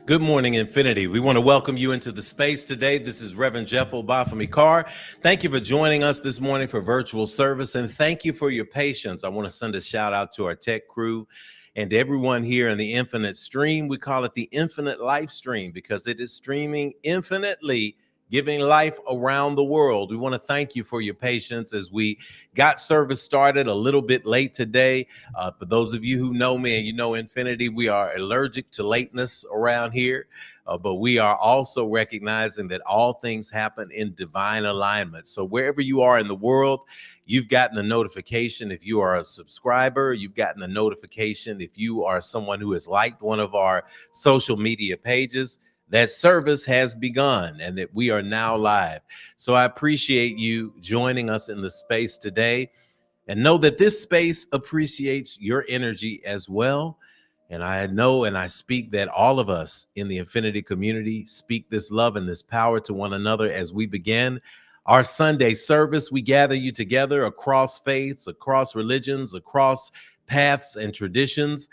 Good morning, Infinity. We want to welcome you into the space today. This is Reverend Jeff Obafemi Carr. Thank you for joining us this morning for virtual service, and thank you for your patience. I want to send a shout out to our tech crew and to everyone here in the Infinite Stream. We call it the Infinite Life Stream because it is streaming infinitely, giving life around the world. We want to thank you for your patience as we got service started a little bit late today. For those of you who know me and you know Infinity, we are allergic to lateness around here, but we are also recognizing that all things happen in divine alignment. So wherever you are in the world, you've gotten a notification. If you are a subscriber, you've gotten a notification. If you are someone who has liked one of our social media pages, that service has begun and that we are now live. So I appreciate you joining us in the space today, and know that this space appreciates your energy as well. And I know and I speak that all of us in the Infinity community speak this love and this power to one another as we begin our Sunday service. We gather you together across faiths, across religions, across paths and traditions,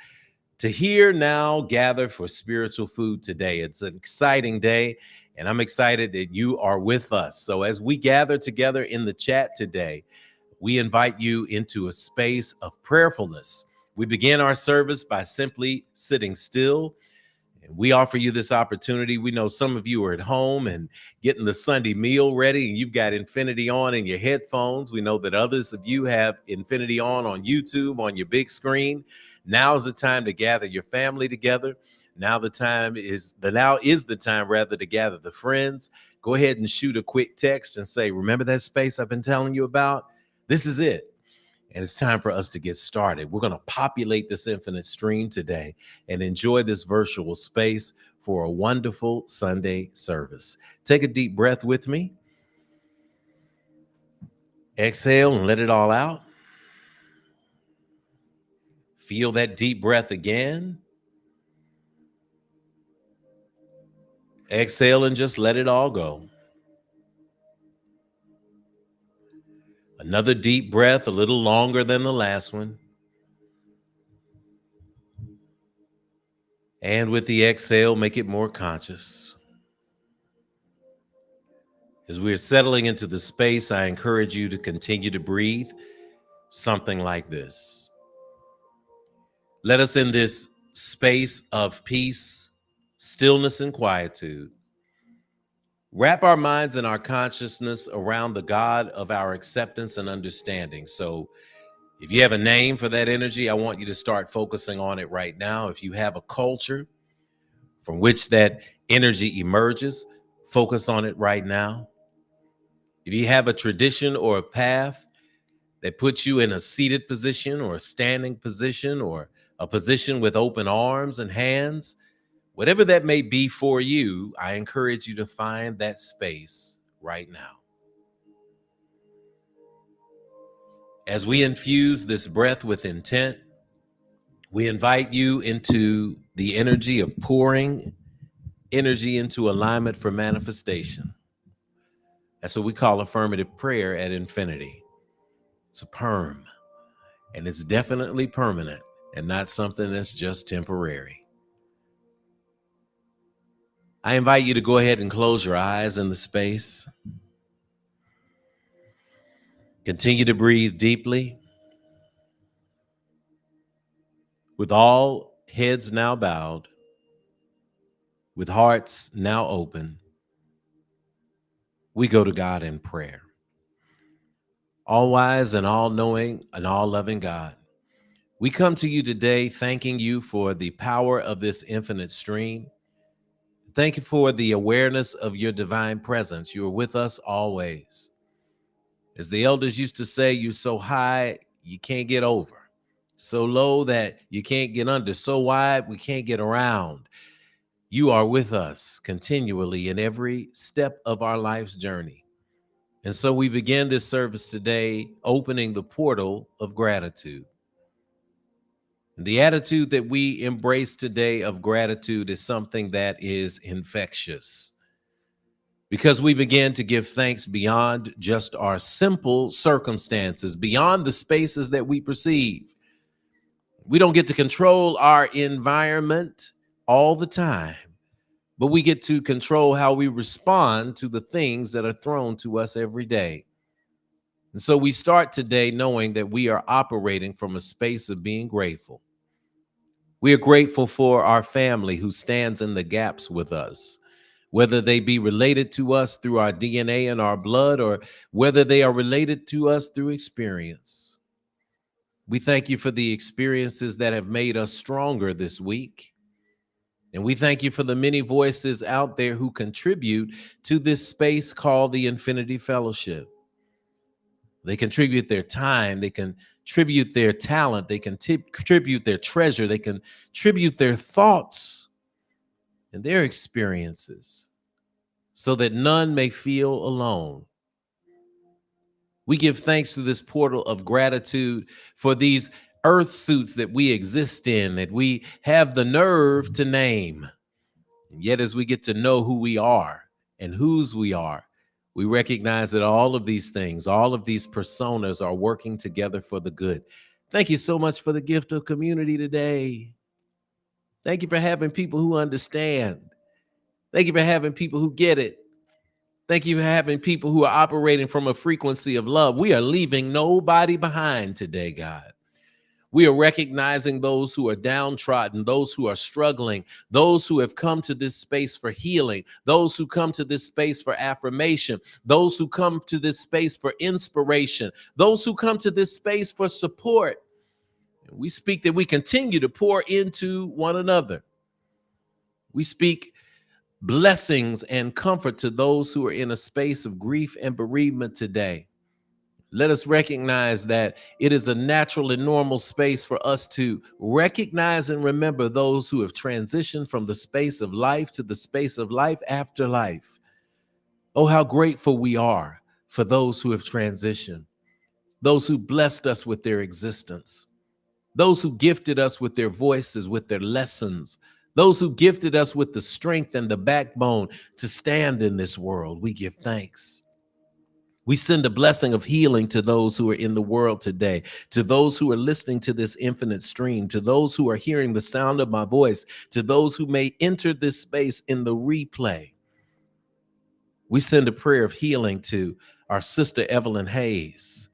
to hear now gather for spiritual food today. It's an exciting day, and I'm excited that you are with us. So as we gather together in the chat today, we invite you into a space of prayerfulness. We begin our service by simply sitting still, and we offer you this opportunity. We know some of you are at home and getting the Sunday meal ready, and you've got Infinity on in your headphones. We know that others of you have Infinity on YouTube, on your big screen. Now is the time to gather your family together. Now is the time rather to gather the friends. Go ahead and shoot a quick text and say, remember that space I've been telling you about? This is it. And it's time for us to get started. We're going to populate this infinite stream today and enjoy this virtual space for a wonderful Sunday service. Take a deep breath with me. Exhale and let it all out. Feel that deep breath again. Exhale and just let it all go. Another deep breath, a little longer than the last one. And with the exhale, make it more conscious. As we're settling into the space, I encourage you to continue to breathe something like this. Let us, in this space of peace, stillness, and quietude, wrap our minds and our consciousness around the God of our acceptance and understanding. So if you have a name for that energy, I want you to start focusing on it right now. If you have a culture from which that energy emerges, focus on it right now. If you have a tradition or a path that puts you in a seated position or a standing position or a position with open arms and hands, whatever that may be for you, I encourage you to find that space right now. As we infuse this breath with intent, we invite you into the energy of pouring energy into alignment for manifestation. That's what we call affirmative prayer at Infinity. It's a perm, and it's definitely permanent and not something that's just temporary. I invite you to go ahead and close your eyes in the space. Continue to breathe deeply. With all heads now bowed, with hearts now open, we go to God in prayer. All wise and all knowing and all loving God, we come to you today thanking you for the power of this infinite stream. Thank you for the awareness of your divine presence. You are with us always. As the elders used to say, you're so high, you can't get over. So low that you can't get under. So wide, we can't get around. You are with us continually in every step of our life's journey. And so we begin this service today opening the portal of gratitude. And the attitude that we embrace today of gratitude is something that is infectious, because we begin to give thanks beyond just our simple circumstances, beyond the spaces that we perceive. We don't get to control our environment all the time, but we get to control how we respond to the things that are thrown to us every day. And so we start today knowing that we are operating from a space of being grateful. We are grateful for our family who stands in the gaps with us, whether they be related to us through our DNA and our blood, or whether they are related to us through experience. We thank you for the experiences that have made us stronger this week. And we thank you for the many voices out there who contribute to this space called the Infinity Fellowship. They contribute their time, they contribute their talent, they can contribute their treasure, they contribute their thoughts and their experiences so that none may feel alone. We give thanks to this portal of gratitude for these earth suits that we exist in, that we have the nerve to name. And yet, as we get to know who we are and whose we are, we recognize that all of these things, all of these personas are working together for the good. Thank you so much for the gift of community today. Thank you for having people who understand. Thank you for having people who get it. Thank you for having people who are operating from a frequency of love. We are leaving nobody behind today, God. We are recognizing those who are downtrodden, those who are struggling, those who have come to this space for healing, those who come to this space for affirmation, those who come to this space for inspiration, those who come to this space for support. We speak that we continue to pour into one another. We speak blessings and comfort to those who are in a space of grief and bereavement today. Let us recognize that it is a natural and normal space for us to recognize and remember those who have transitioned from the space of life to the space of life after life. Oh, how grateful we are for those who have transitioned, those who blessed us with their existence, those who gifted us with their voices, with their lessons, those who gifted us with the strength and the backbone to stand in this world. We give thanks. We send a blessing of healing to those who are in the world today, to those who are listening to this infinite stream, to those who are hearing the sound of my voice, to those who may enter this space in the replay. We send a prayer of healing to our sister Evelyn Hayes.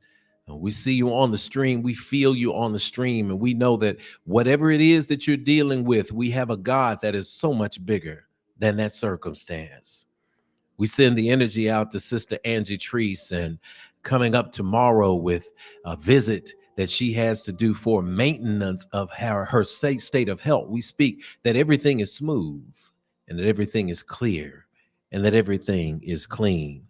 We see you on the stream. We feel you on the stream. And we know that whatever it is that you're dealing with, we have a God that is so much bigger than that circumstance. We send the energy out to Sister Angie Treese, and coming up tomorrow with a visit that she has to do for maintenance of her state of health. We speak that everything is smooth and that everything is clear and that everything is clean.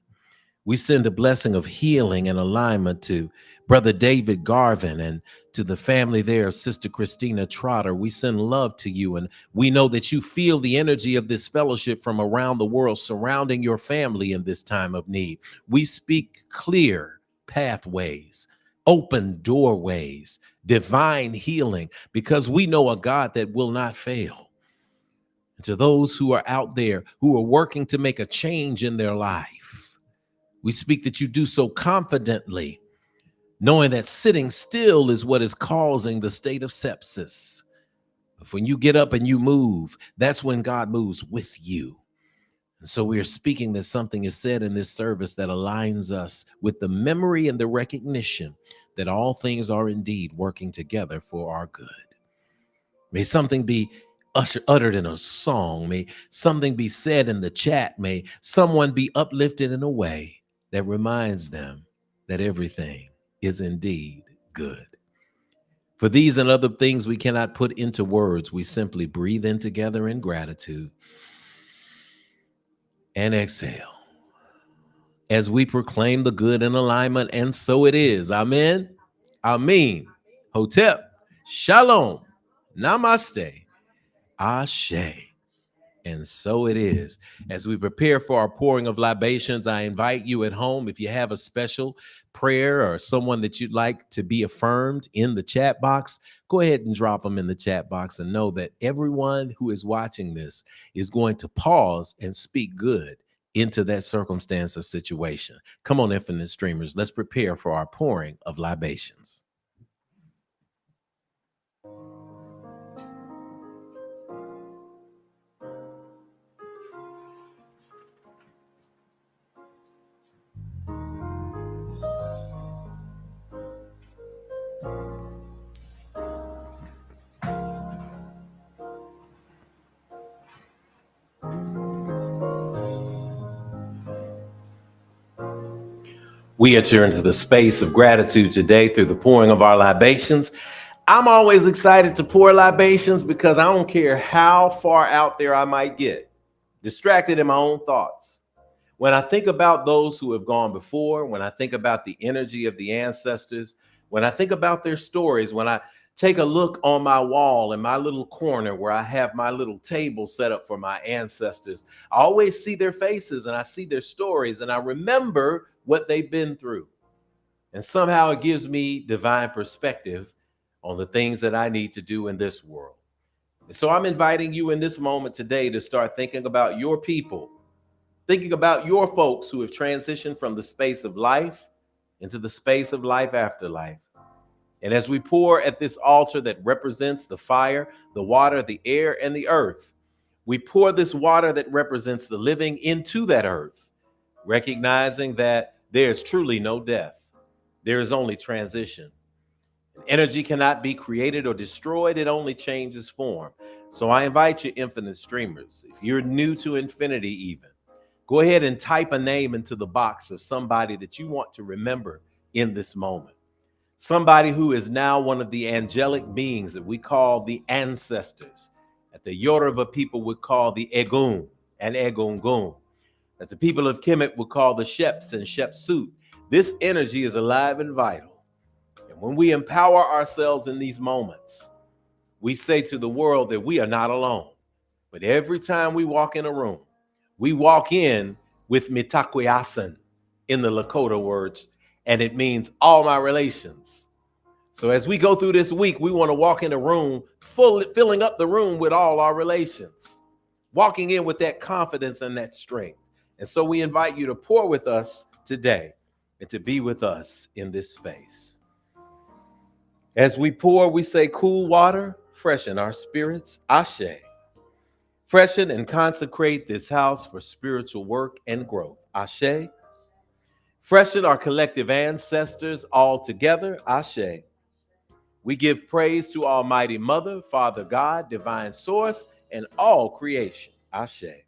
We send a blessing of healing and alignment to Brother David Garvin and to the family there of Sister Christina Trotter. We send love to you, and we know that you feel the energy of this fellowship from around the world surrounding your family in this time of need. We speak clear pathways, open doorways, divine healing, because we know a God that will not fail. And to those who are out there who are working to make a change in their life, we speak that you do so confidently, knowing that sitting still is what is causing the state of sepsis. But when you get up and you move, that's when God moves with you. And so we are speaking that something is said in this service that aligns us with the memory and the recognition that all things are indeed working together for our good. May something be uttered in a song. May something be said in the chat. May someone be uplifted in a way that reminds them that everything is indeed good. For these and other things we cannot put into words, we simply breathe in together in gratitude and exhale as we proclaim the good in alignment, and so it is. Amen. Amen. Hotep. Shalom. Namaste. Ashe. And so it is. As we prepare for our pouring of libations, I invite you at home, if you have a special prayer or someone that you'd like to be affirmed in the chat box, go ahead and drop them in the chat box, and know that everyone who is watching this is going to pause and speak good into that circumstance or situation. Come on, infinite streamers, let's prepare for our pouring of libations. We enter into the space of gratitude today through the pouring of our libations. I'm always excited to pour libations because I don't care how far out there I might get, distracted in my own thoughts. When I think about those who have gone before, when I think about the energy of the ancestors, when I think about their stories, when I take a look on my wall in my little corner where I have my little table set up for my ancestors, I always see their faces and I see their stories and I remember what they've been through. And somehow it gives me divine perspective on the things that I need to do in this world. And so I'm inviting you in this moment today to start thinking about your people, thinking about your folks who have transitioned from the space of life into the space of life after life. And as we pour at this altar that represents the fire, the water, the air, and the earth, we pour this water that represents the living into that earth, recognizing that there is truly no death. There is only transition. Energy cannot be created or destroyed. It only changes form. So I invite you, infinite streamers, if you're new to infinity even, go ahead and type a name into the box of somebody that you want to remember in this moment. Somebody who is now one of the angelic beings that we call the ancestors, that the Yoruba people would call the Egun and Egungun, that the people of Kemet would call the Sheps and Shepsut. This energy is alive and vital. And when we empower ourselves in these moments, we say to the world that we are not alone. But every time we walk in a room, we walk in with mitakweasan in the Lakota words, and it means all my relations. So as we go through this week, we want to walk in a room, filling up the room with all our relations, walking in with that confidence and that strength. And so we invite you to pour with us today and to be with us in this space. As we pour, we say, cool water, freshen our spirits, ashe. Freshen and consecrate this house for spiritual work and growth, ashe. Freshen our collective ancestors all together, ashe. We give praise to Almighty Mother, Father God, Divine Source, and all creation, ashe.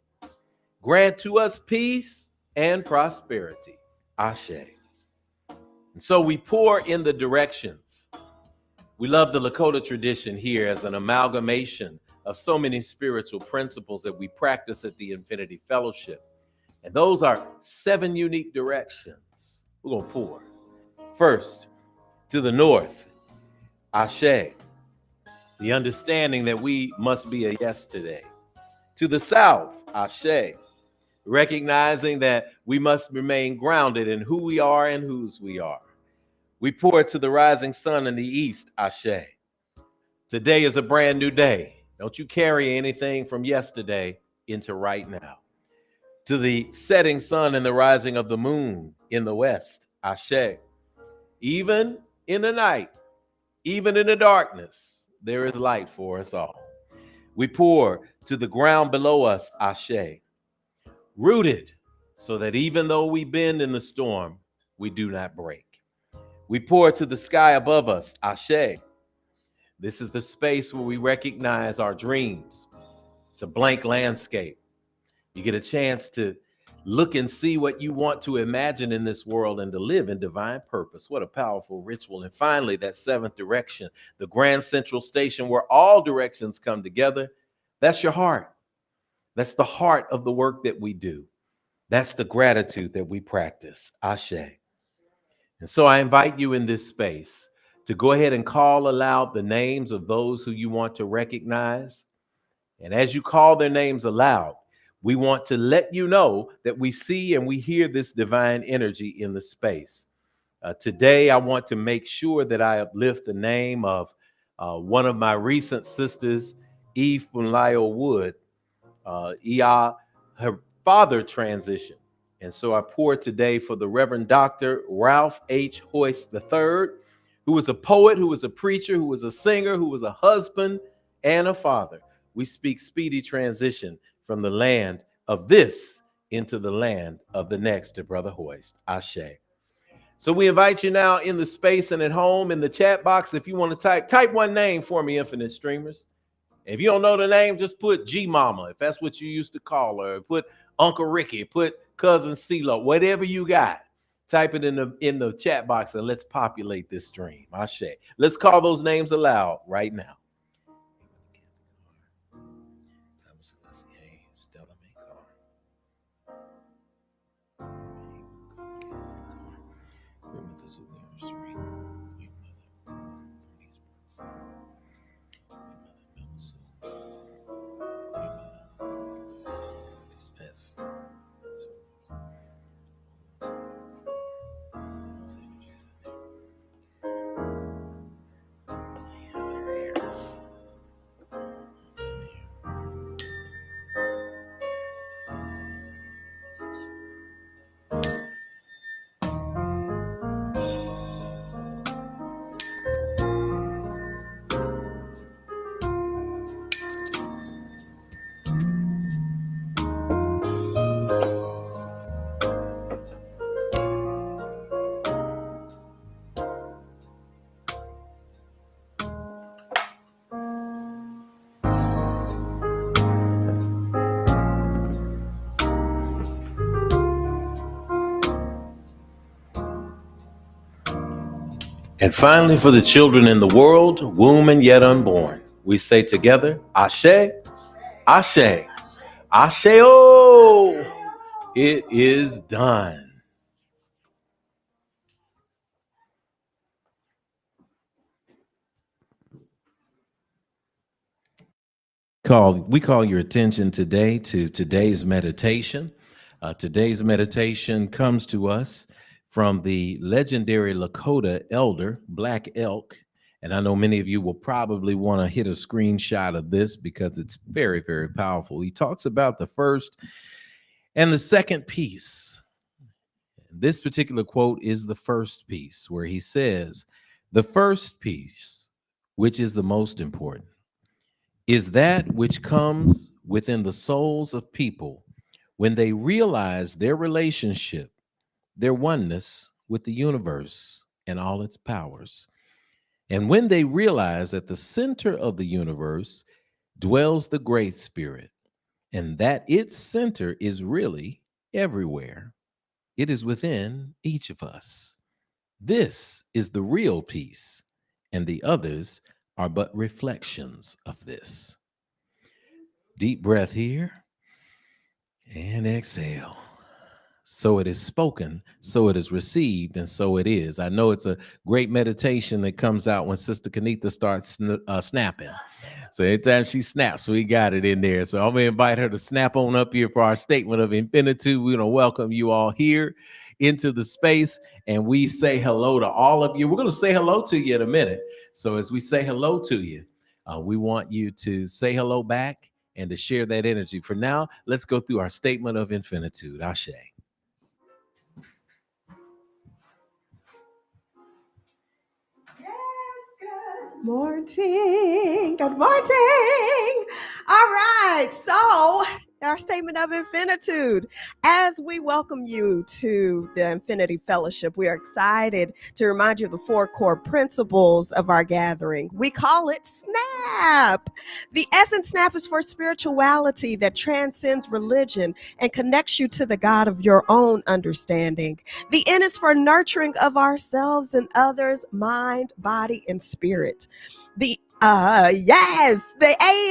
Grant to us peace and prosperity, ashe. And so we pour in the directions. We love the Lakota tradition here as an amalgamation of so many spiritual principles that we practice at the Infinity Fellowship. And those are 7 unique directions. We're going to pour. First, to the north, ashe, the understanding that we must be a yes today. To the south, ashe, recognizing that we must remain grounded in who we are and whose we are. We pour to the rising sun in the east, ashe. Today is a brand new day. Don't you carry anything from yesterday into right now. To the setting sun and the rising of the moon in the west, ashe. Even in the night, even in the darkness, there is light for us all. We pour to the ground below us, ashe. Rooted so that even though we bend in the storm, we do not break. We pour to the sky above us, ashe. This is the space where we recognize our dreams. It's a blank landscape. You get a chance to look and see what you want to imagine in this world and to live in divine purpose. What a powerful ritual. And finally, that 7th direction, the grand central station where all directions come together. That's your heart. That's the heart of the work that we do. That's the gratitude that we practice. Ashe. And so I invite you in this space to go ahead and call aloud the names of those who you want to recognize. And as you call their names aloud, we want to let you know that we see and we hear this divine energy in the space. Today, I want to make sure that I uplift the name of one of my recent sisters, Eve Funlayo Wood. Her father transitioned. And so I pour today for the Reverend Dr. Ralph H. Hoyce III, who was a poet, who was a preacher, who was a singer, who was a husband and a father. We speak speedy transition from the land of this into the land of the next to Brother Hoyce. Ashe. So we invite you now in the space and at home in the chat box. If you want to type one name for me, infinite streamers. If you don't know the name, just put G Mama, if that's what you used to call her. Put Uncle Ricky, put Cousin CeeLo, whatever you got. Type it in the chat box and let's populate this stream. Ashe. Let's call those names aloud right now. And finally, for the children in the world, womb and yet unborn, we say together, Ashe, Ashe, Ashe-o. It is done. We call your attention today to today's meditation. Today's meditation comes to us from the legendary Lakota elder, Black Elk. And I know many of you will probably want to hit a screenshot of this because it's very, very powerful. He talks about the first and the second piece. This particular quote is the first piece, where he says, the first piece, which is the most important, is that which comes within the souls of people when they realize their relationship, their oneness with the universe and all its powers. And when they realize at the center of the universe dwells the Great Spirit, and that its center is really everywhere. It is within each of us. This is the real peace, and the others are but reflections of this. Deep breath here and exhale. So it is spoken, so it is received, and so it is. I know it's a great meditation that comes out when Sister Kanitha starts snapping. So anytime she snaps, we got it in there. So I'm going to invite her to snap on up here for our statement of infinitude. We're going to welcome you all here into the space, and we say hello to all of you. We're going to say hello to you in a minute. So as we say hello to you, we want you to say hello back and to share that energy. For now, let's go through our statement of infinitude. Ashe. Morning. Good morning. All right. So our statement of infinitude. As we welcome you to the Infinity Fellowship, we are excited to remind you of the 4 core principles of our gathering. We call it SNAP. The essence SNAP is for spirituality that transcends religion and connects you to the God of your own understanding. The N is for nurturing of ourselves and others, mind, body, and spirit. The A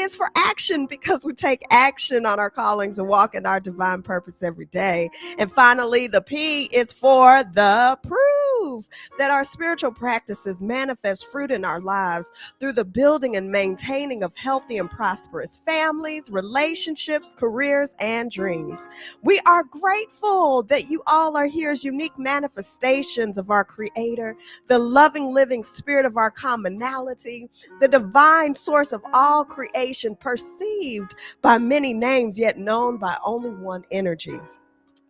is for action, because we take action on our callings and walk in our divine purpose every day. And finally, the P is for the proof that our spiritual practices manifest fruit in our lives through the building and maintaining of healthy and prosperous families, relationships, careers, and dreams. We are grateful that you all are here as unique manifestations of our Creator, the loving, living spirit of our commonality, the divine source of all creation, perceived by many names, yet known by only one energy.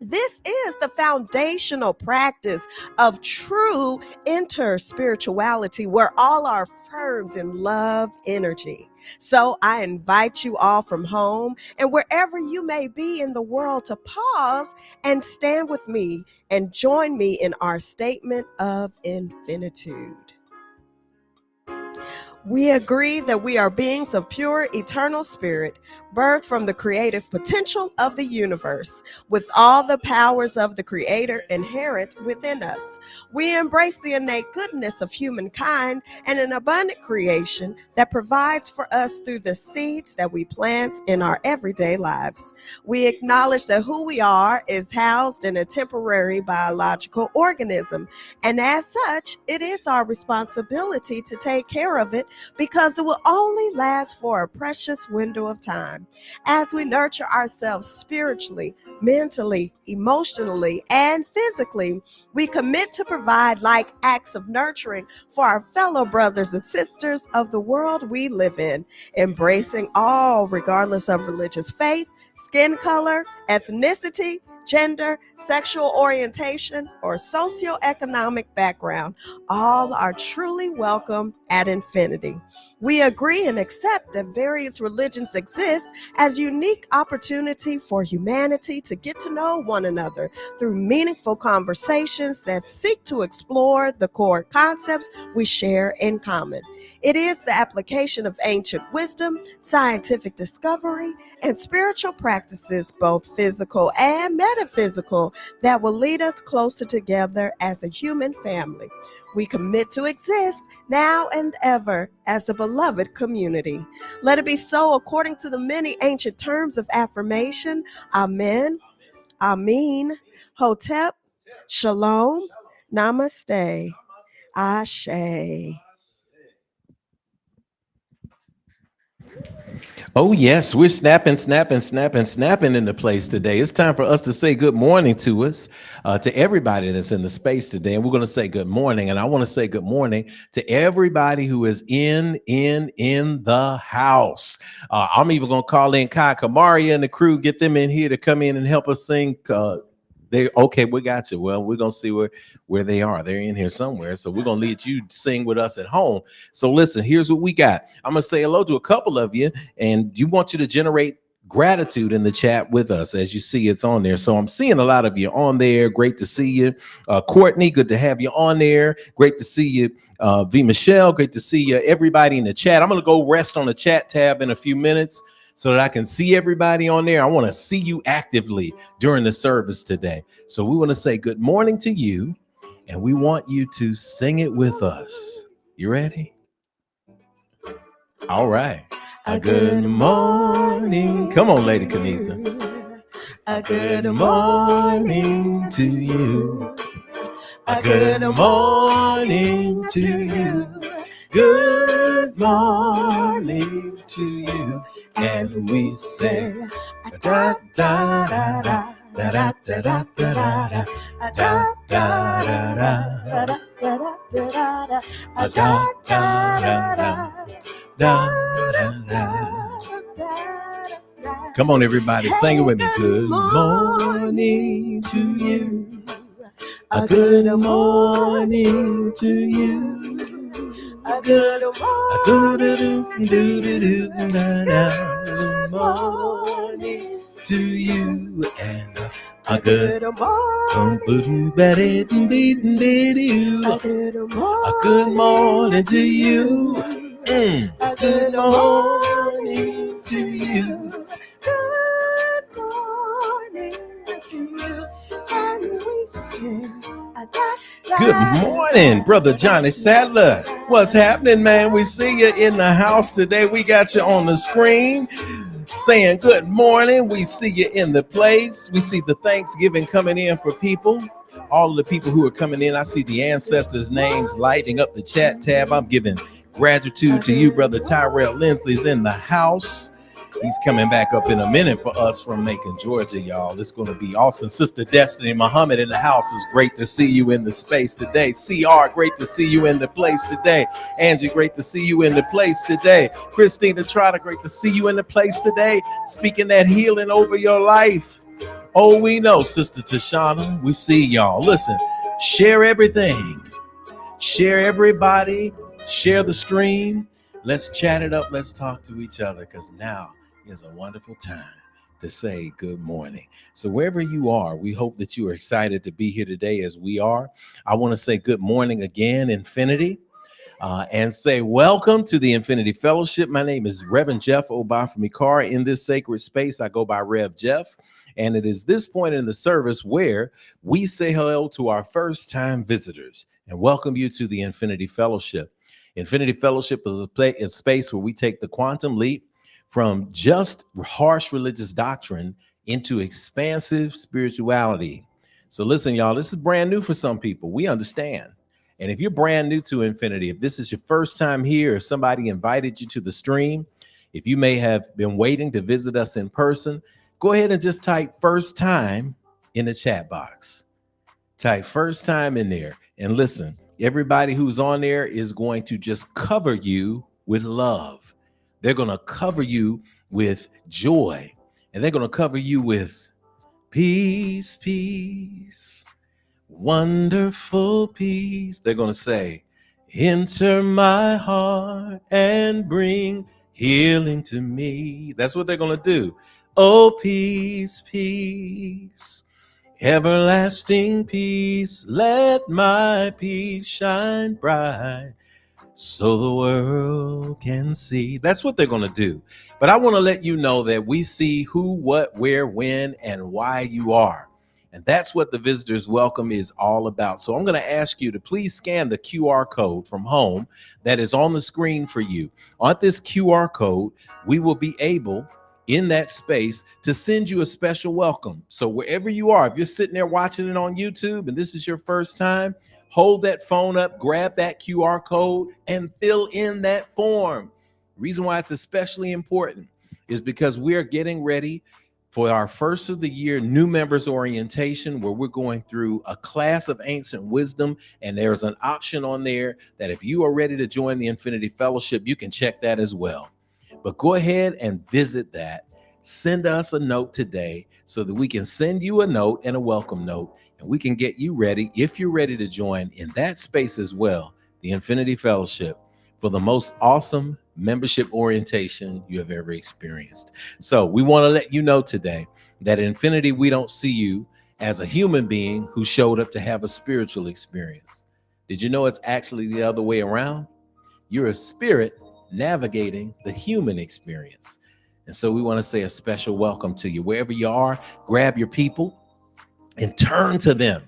This is the foundational practice of true inter-spirituality, where all are affirmed in love energy. So I invite you all from home and wherever you may be in the world to pause and stand with me and join me in our statement of infinitude. We agree that we are beings of pure, eternal spirit, birthed from the creative potential of the universe, with all the powers of the Creator inherent within us. We embrace the innate goodness of humankind and an abundant creation that provides for us through the seeds that we plant in our everyday lives. We acknowledge that who we are is housed in a temporary biological organism, and as such, it is our responsibility to take care of it because it will only last for a precious window of time. As we nurture ourselves spiritually, mentally, emotionally, and physically, we commit to provide like acts of nurturing for our fellow brothers and sisters of the world we live in, embracing all regardless of religious faith, skin color, ethnicity, gender, sexual orientation, or socioeconomic background. All are truly welcome at Infinity. We agree and accept that various religions exist as unique opportunity for humanity to get to know one another through meaningful conversations that seek to explore the core concepts we share in common. It is the application of ancient wisdom, scientific discovery, and spiritual practices, both physical and metaphysical, that will lead us closer together as a human family. We commit to exist now and ever as a beloved community. Let it be so according to the many ancient terms of affirmation. Amen, Amin, Hotep, Shalom, Namaste, Ashe. Oh, yes, we're snapping in the place today. It's time for us to say good morning to us, to everybody that's in the space today. And we're going to say good morning. And I want to say good morning to everybody who is in the house. I'm even going to call in Kai Kamaria and the crew, get them in here to come in and help us sing. Okay, we got you. Well, we're gonna see where they are. They're in here somewhere, so we're gonna let you sing with us at home. So listen, here's what we got. I'm gonna say hello to a couple of you, and you want you to generate gratitude in the chat with us. As you see, it's on there. So I'm seeing a lot of you on there. Great to see you. Courtney, good to have you on there. Great to see you. V. Michelle, great to see you. Everybody in the chat. I'm gonna go rest on the chat tab in a few minutes, so that I can see everybody on there. I want to see you actively during the service today. So we want to say good morning to you, and we want you to sing it with us. You ready? All right. A good morning. Come on, Lady Kanitha. A good morning to you. A good morning to you. Good morning to you. And we say da da da da da da da da da da. Come on, everybody, sing it with me. Good morning to you. A good morning to you. A good morning to you, and a good morning to you. A good morning to you. Good morning to you. And we sing a good morning, Brother Johnny Sadler. What's happening, man? We see you in the house today. We got you on the screen saying good morning. We see you in the place. We see the Thanksgiving coming in for people. All of the people who are coming in. I see the ancestors' names lighting up the chat tab. I'm giving gratitude to you, Brother Tyrell Lindsley's in the house. He's coming back up in a minute for us from Macon, Georgia, y'all. It's going to be awesome. Sister Destiny Muhammad in the house. Is great to see you in the space today. CR, great to see you in the place today. Angie, great to see you in the place today. Christina Trotter, great to see you in the place today. Speaking that healing over your life. Oh, we know, Sister Tashana, we see y'all. Listen, share everything. Share everybody. Share the stream. Let's chat it up. Let's talk to each other, because now is a wonderful time to say good morning. So wherever you are, we hope that you are excited to be here today as we are. I want to say good morning again, Infinity. and say, welcome to the Infinity Fellowship. My name is Reverend Jeff Obafemi Carr. In this sacred space, I go by Rev Jeff. And it is this point in the service where we say hello to our first-time visitors and welcome you to the Infinity Fellowship. Infinity Fellowship is a space where we take the quantum leap from just harsh religious doctrine into expansive spirituality. So listen, y'all, this is brand new for some people. We understand. And if you're brand new to Infinity, if this is your first time here, if somebody invited you to the stream, if you may have been waiting to visit us in person, go ahead and just type first time in the chat box. Type first time in there. And listen, everybody who's on there is going to just cover you with love. They're going to cover you with joy. And they're going to cover you with peace, peace. Wonderful peace. They're going to say, enter my heart and bring healing to me. That's what they're going to do. Oh, peace, peace, everlasting peace. Let my peace shine bright so the world can see. That's what they're going to do. But I want to let you know that we see who, what, where, when, and why you are. And that's what the Visitors Welcome is all about. So I'm going to ask you to please scan the QR code from home that is on the screen for you. On this QR code, we will be able in that space to send you a special welcome. So wherever you are, if you're sitting there watching it on YouTube and this is your first time, hold that phone up, grab that QR code and fill in that form. The reason why it's especially important is because we're getting ready for our first of the year new members orientation, where we're going through a class of ancient wisdom. And there's an option on there that if you are ready to join the Infinity Fellowship, you can check that as well. But go ahead and visit that. Send us a note today so that we can send you a note and a welcome note, and we can get you ready, if you're ready to join in that space as well, the Infinity Fellowship, for the most awesome membership orientation you have ever experienced. So we want to let you know today that at Infinity, we don't see you as a human being who showed up to have a spiritual experience. Did you know it's actually the other way around? You're a spirit navigating the human experience. And so we want to say a special welcome to you. Wherever you are, grab your people and turn to them.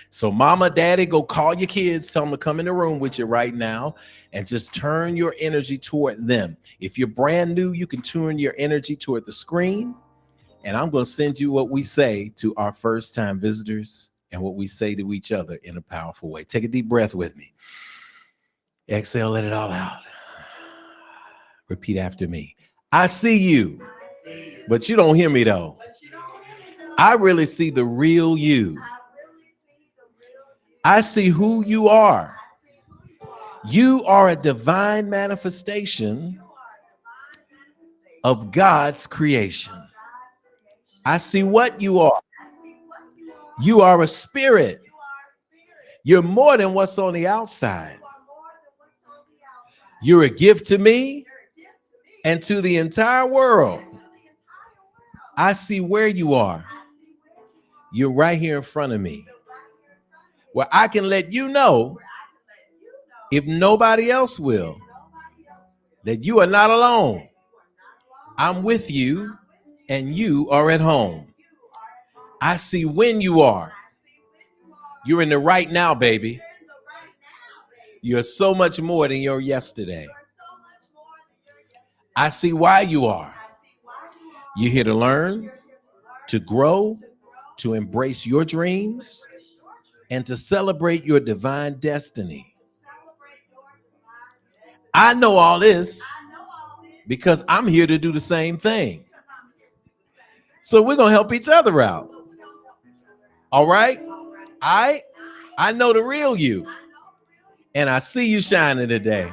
So mama, daddy, go call your kids, tell them to come in the room with you right now and just turn your energy toward them. If you're brand new, you can turn your energy toward the screen. And I'm going to send you what we say to our first time visitors and what we say to each other in a powerful way. Take a deep breath with me. Exhale, let it all out. Repeat after me. I see you, but you don't hear me though. I really see the real you. I see who you are. You are a divine manifestation of God's creation. I see what you are. You are a spirit. You're more than what's on the outside. You're a gift to me and to the entire world. I see where you are. You're right here in front of me, where I can let you know, if nobody else will, that you are not alone. I'm with you and you are at home. I see when you are. You're in the right now, baby. You're so much more than your yesterday. I see why you are. You're here to learn, to grow, to embrace your dreams, and to celebrate your divine destiny. I know all this because I'm here to do the same thing. So we're going to help each other out. All right? I know the real you. And I see you shining today.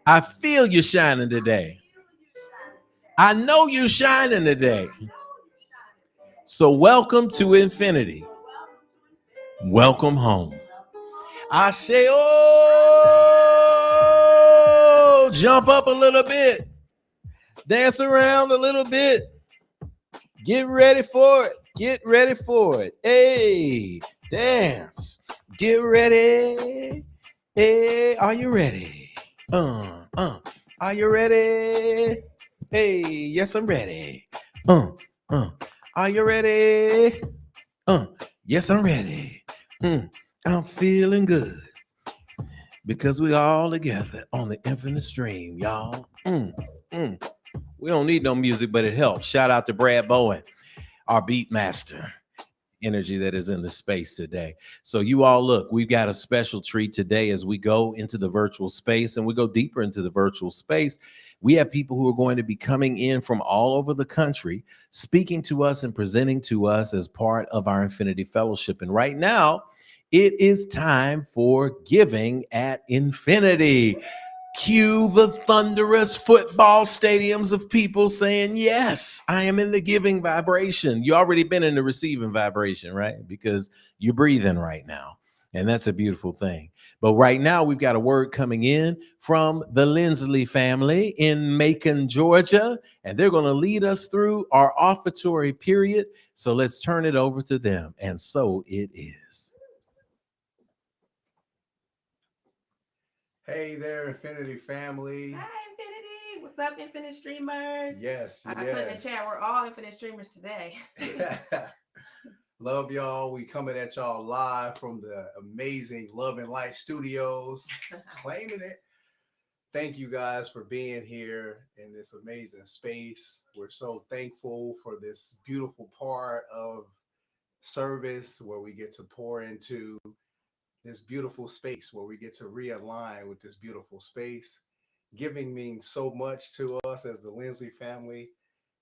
I feel you shining today. I know you shining today. So welcome to Infinity. Welcome home. I say, oh, jump up a little bit. Dance around a little bit. Get ready for it. Get ready for it. Hey, dance. Get ready. Hey, are you ready? Are you ready? Hey, yes, I'm ready. Are you ready? Yes, I'm ready. I'm feeling good because we all together on the infinite stream, y'all. We don't need no music, but it helps. Shout out to Brad Bowen, our beat master. Energy that is in the space today. So you all look, we've got a special treat today as we go into the virtual space and we go deeper into the virtual space. We have people who are going to be coming in from all over the country, speaking to us and presenting to us as part of our Infinity Fellowship. And right now, it is time for Giving at Infinity. Cue the thunderous football stadiums of people saying, yes, I am in the giving vibration. You already been in the receiving vibration, right? Because you're breathing right now. And that's a beautiful thing. But right now, we've got a word coming in from the Lindsley family in Macon, Georgia. And they're going to lead us through our offertory period. So let's turn it over to them. And so it is. Hey there, Infinity family. Hi, Infinity. What's up, Infinite Streamers? Yes, I put in the chat, we're all Infinite Streamers today. Love y'all. We coming at y'all live from the amazing Love and Light Studios, claiming it. Thank you guys for being here in this amazing space. We're so thankful for this beautiful part of service where we get to pour into this beautiful space, where we get to realign with this beautiful space. Giving means so much to us as the Lindsley family.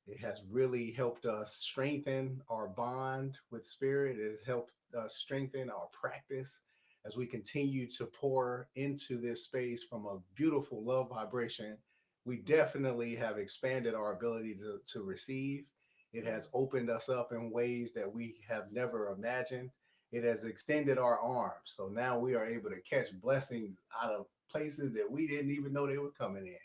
It has really helped us strengthen our bond with spirit. It has helped us strengthen our practice as we continue to pour into this space from a beautiful love vibration. We definitely have expanded our ability to receive. It has opened us up in ways that we have never imagined. It has extended our arms. So now we are able to catch blessings out of places that we didn't even know they were coming in.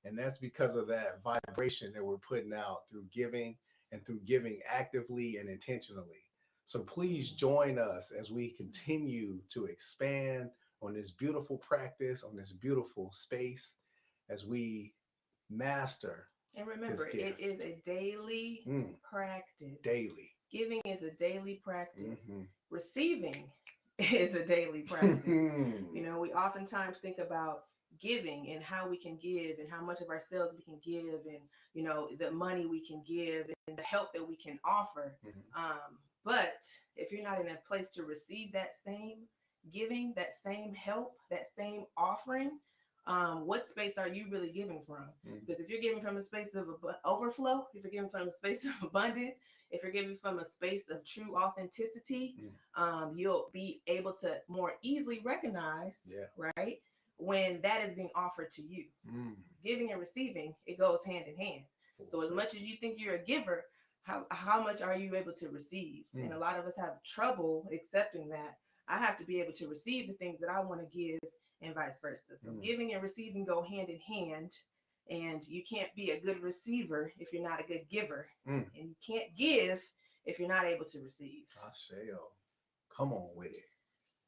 And that's because of that vibration that we're putting out through giving and through giving actively and intentionally. So please join us as we continue to expand on this beautiful practice, on this beautiful space, as we master. And remember, it is a daily practice. Daily. Giving is a daily practice. Receiving is a daily practice. You know, we oftentimes think about giving and how we can give and how much of ourselves we can give and, you know, the money we can give and the help that we can offer. But if you're not in a place to receive that same giving, that same help, that same offering, what space are you really giving from? Because if you're giving from a space of overflow, if you're giving from a space of abundance, if you're giving from a space of true authenticity, you'll be able to more easily recognize, right, when that is being offered to you. Giving and receiving, it goes hand in hand. So as much as you think you're a giver, how much are you able to receive? And a lot of us have trouble accepting that. I have to be able to receive the things that I want to give and vice versa. So giving and receiving go hand in hand. And you can't be a good receiver if you're not a good giver. And you can't give if you're not able to receive. Come on with it.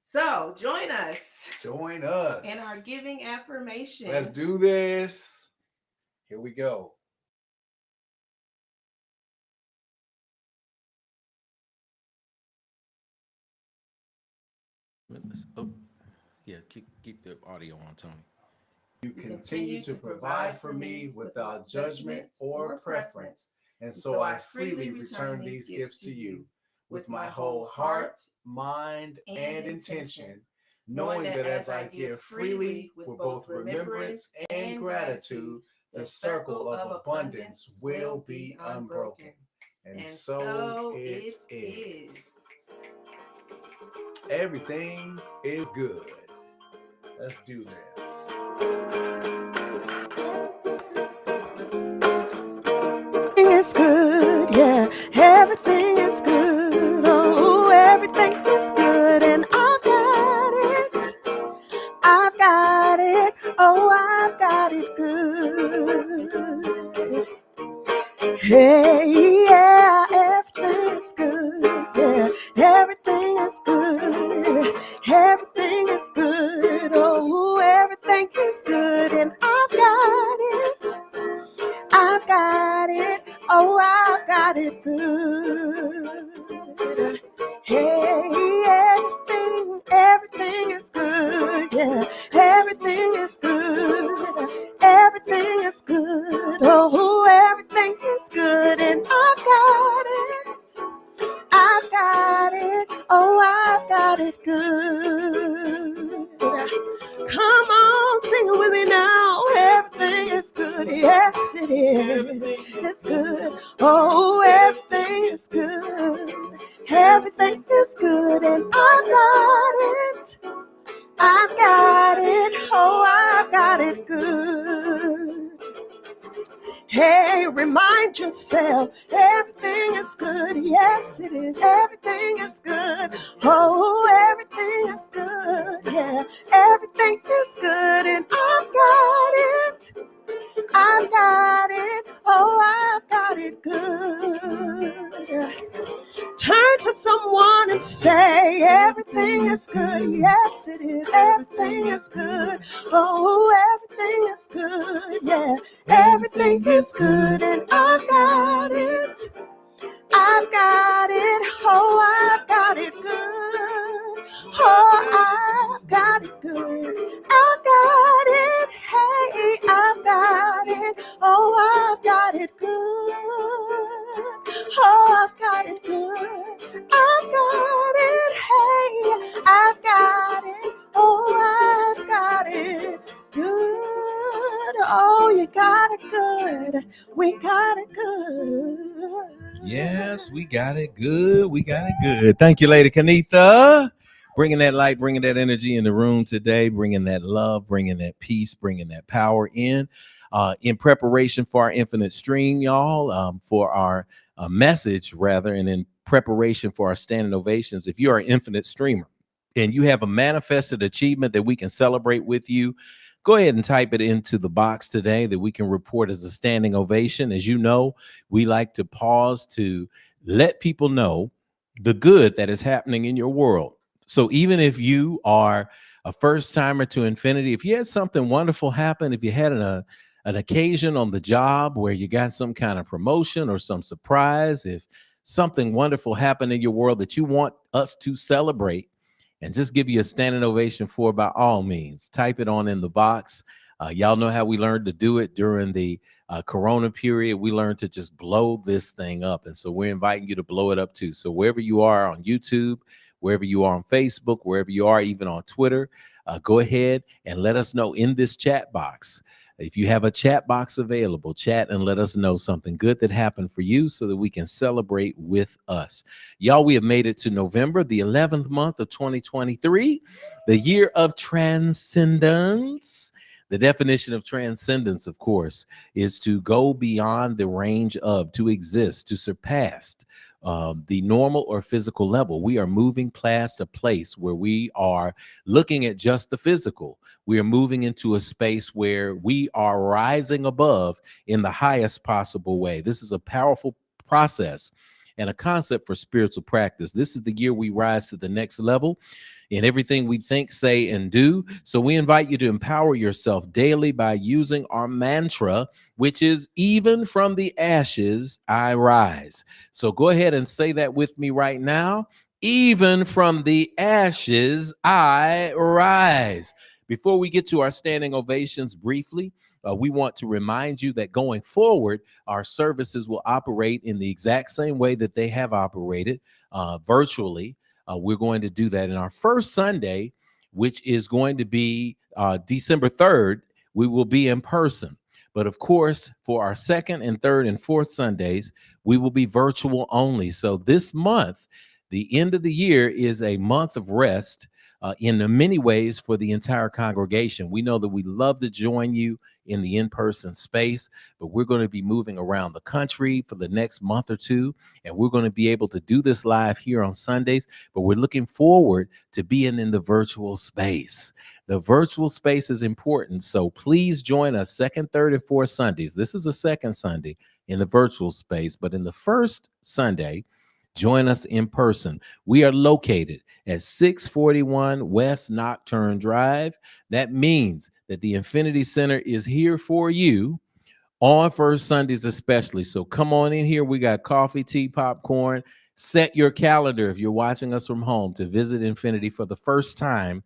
So join us. Join us. In our giving affirmation. Let's do this. Here we go. Oh, yeah, keep the audio on, Tony. You continue to provide for me without judgment or preference, and so I freely return these gifts to you with my whole heart, mind, and intention, knowing that as I give freely with both remembrance and gratitude, the circle of abundance will be unbroken. And so it is. Everything is good. Let's do this. Everything is good, yeah. Everything is good. Oh, everything is good, and I've got it. I've got it. Oh, I've got it good. Hey, yeah, everything is good. Yeah, everything is good. Everything is good. Oh, it is. It's good. Oh, everything is good. Everything is good, and I've got it. I've got it. Oh, I've got it good. Hey, remind yourself, everything is good. Yes, it is. Everything is good. Oh, everything is good. Yeah, everything is good, and I've got it. I've got it. Oh, I've got it good. Turn to someone and say, everything is good. Yes, it is. Everything is good. Oh, everything is good. Yeah, everything is good, and I've got it. I've got it. Oh, I've got it good. Oh, I've got it good. I've got it. Hey, I've got it. Oh, I've got it good. Oh, I've got it good. I've got it. Hey, I've got it. Oh, I've got it good. Oh, you got it good. We got it good. Yes, we got it good. We got it good. Thank you, Lady Kanitha. Bringing that light, bringing that energy in the room today, bringing that love, bringing that peace, bringing that power in preparation for our infinite stream, y'all, for our message, rather, and in preparation for our standing ovations. If you are an infinite streamer and you have a manifested achievement that we can celebrate with you, go ahead and type it into the box today that we can report as a standing ovation. As you know, we like to pause to let people know the good that is happening in your world. So even if you are a first timer to infinity, if you had something wonderful happen, if you had an occasion on the job where you got some kind of promotion or some surprise, if something wonderful happened in your world that you want us to celebrate and just give you a standing ovation for, by all means, type it on in the box. Y'all know how we learned to do it during the Corona period. We learned to just blow this thing up. And so we're inviting you to blow it up too. So wherever you are on YouTube, wherever you are on Facebook, wherever you are, even on Twitter, go ahead and let us know in this chat box. If you have a chat box available, chat and let us know something good that happened for you so that we can celebrate with us. Y'all, we have made it to November, the 11th month of 2023, the year of Transcendence. The definition of transcendence, of course, is to go beyond the range of, to exist, to surpass the normal or physical level. We are moving past a place where we are looking at just the physical. We are moving into a space where we are rising above in the highest possible way. This is a powerful process and a concept for spiritual practice. This is the year we rise to the next level in everything we think, say, and do. So we invite you to empower yourself daily by using our mantra, which is, even from the ashes, I rise. So go ahead and say that with me right now. Even from the ashes, I rise. Before we get to our standing ovations briefly, we want to remind you that going forward, our services will operate in the exact same way that they have operated virtually. We're going to do that in our first Sunday, which is going to be December 3rd. We will be in person. But of course, for our second and third and fourth Sundays, we will be virtual only. So this month, the end of the year, is a month of rest in many ways for the entire congregation. We know that we love to join you in the in-person space, but we're going to be moving around the country for the next month or two, and we're going to be able to do this live here on Sundays, but we're looking forward to being in the virtual space. The virtual space is important, so please join us second, third, and fourth Sundays. This is the second Sunday in the virtual space, but in the first Sunday, join us in person. We are located at 641 West Nocturne Drive. That means that the Infinity Center is here for you on first Sundays especially. So come on in here. We got coffee, tea, popcorn. Set your calendar if you're watching us from home to visit Infinity for the first time,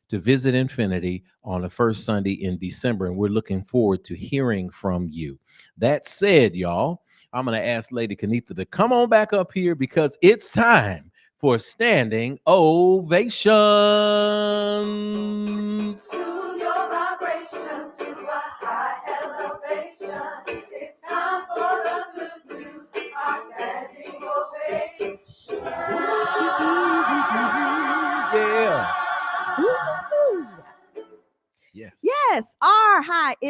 to visit Infinity on the first Sunday in December. And we're looking forward to hearing from you. That said, y'all, I'm going to ask Lady Kanitha to come on back up here because it's time for Standing Ovations. To your vibration, to a high elevation. It's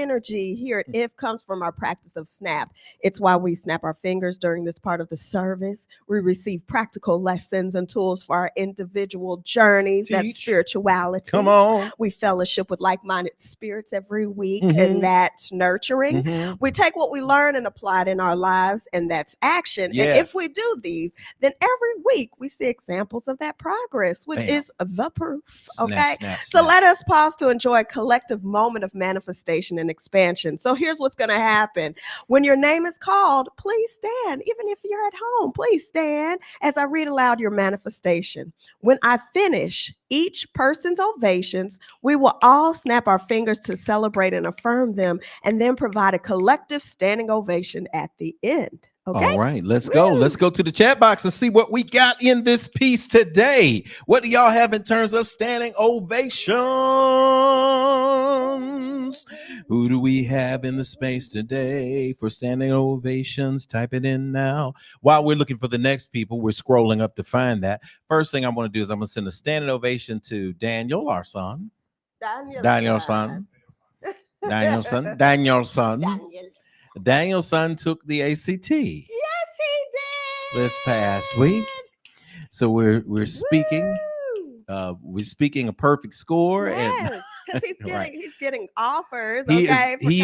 energy here at IF comes from our practice of snap. It's why we snap our fingers during this part of the service. We receive practical lessons and tools for our individual journeys. That's Teach. spirituality. Come on. We fellowship with like-minded spirits every week, Mhm. and that's nurturing. Mhm. We take what we learn and apply it in our lives, and that's action. And Yes. if we do these, then every week we see examples of that progress, which Bam. is the proof. Snap, Okay. snap, So snap. let us pause to enjoy a collective moment of manifestation and expansion. So here's what's going to happen. When your name is called, please stand. Even if you're at home, please stand as I read aloud your manifestation. When I finish each person's ovations, we will all snap our fingers to celebrate and affirm them, and then provide a collective standing ovation at the end. Okay. All right, let's go. Let's go to the chat box and see what we got in this piece today. What do y'all have in terms of standing ovations? Who do we have in the space today for standing ovations? Type it in now. While we're looking for the next people, we're scrolling up to find that. First thing I'm going to do is I'm going to send a standing ovation to Daniel, our son. Danielson. Danielson took the ACT. Yes, he did. This past week. So we're speaking. We're speaking a perfect score. Yes, because he's getting Right. he's getting offers. He Okay, for he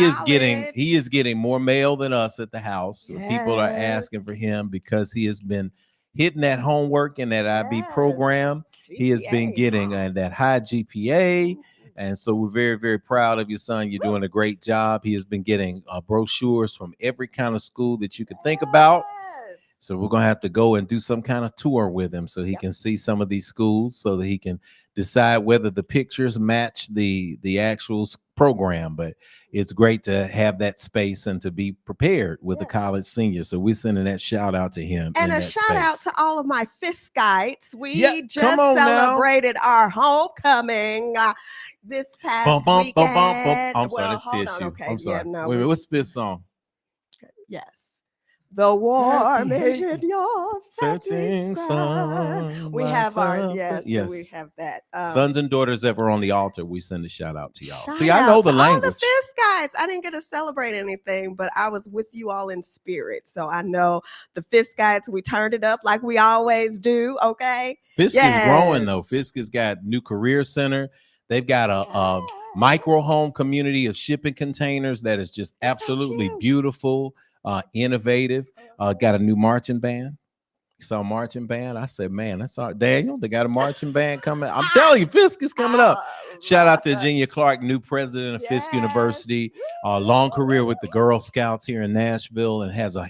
is getting more mail than us at the house. So people are Yes. asking for him because he has been hitting that homework in that IB Yes. program. He has been GPA. getting that high GPA. And so we're very, very proud of your son. You're doing a great job. He has been getting brochures from every kind of school that you could think about. Yes. So we're going to have to go and do some kind of tour with him so he Yep. can see some of these schools so that he can decide whether the pictures match the actual program. But it's great to have that space and to be prepared with the Yes. college senior. So we're sending that shout out to him. And in a that shout out space. to all of my Fiskites. We Yeah, come just on now. celebrated our homecoming this past Bum, bum, weekend. bum, bum, bum. I'm sorry, that's hold on. TSU. Okay, I'm sorry. yeah, no. Wait a minute, what's this song? Yes. The warm Happy engine, your setting Setting sun. sun. We have our, lights up yes, the- so we have that. Sons and daughters ever on the altar, we send a shout out to y'all. Shout See, I know out the to language. all the Fiskites. I didn't get to celebrate anything, but I was with you all in spirit. So I know the Fiskites, we turned it up like we always do. Okay. Fisk is growing though. Yes. Fisk has got new career center. They've got a micro home community of shipping containers that is just It's so absolutely cute. beautiful, innovative. Got a new marching band. Saw a marching band. I said, man, that's all. Daniel, they got a marching band coming. I'm telling you, Fisk is coming up. Shout out to Virginia Clark, new president of Fisk Yes. University. Long career with the Girl Scouts here in Nashville and has a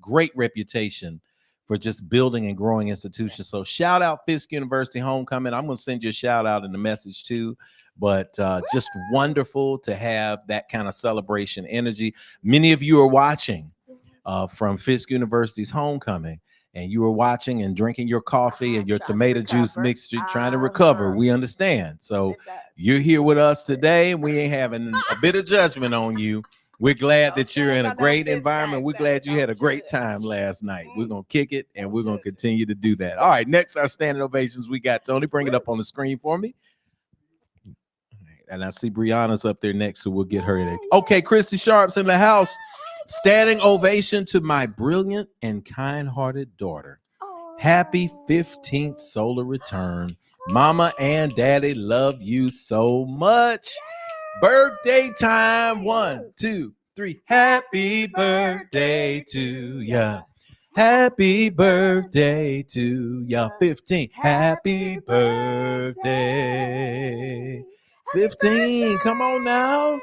great reputation for just building and growing institutions. So shout out Fisk University homecoming. I'm going to send you a shout out in the message too. But just wonderful to have that kind of celebration energy. Many of you are watching from Fisk University's homecoming. And you were watching and drinking your coffee and your Trying to tomato juice recover. mixture, trying to recover. We understand. So It does. you're here with us today, and we ain't having a bit of judgment on you. We're glad that you're in a great environment. We're glad you had a great time last night. We're going to kick it, and we're going to continue to do that. All right, next, our standing ovations. We got Tony. Bring it up on the screen for me. And I see Brianna's up there next, so we'll get her in. Okay, Christy Sharp's in the house. Standing ovation to my brilliant and kind-hearted daughter. Happy 15th solar return. Mama and daddy love you so much. Birthday time. 1, 2, 3. Happy birthday to ya. Happy birthday to ya. 15. Happy birthday. 15. Come on now.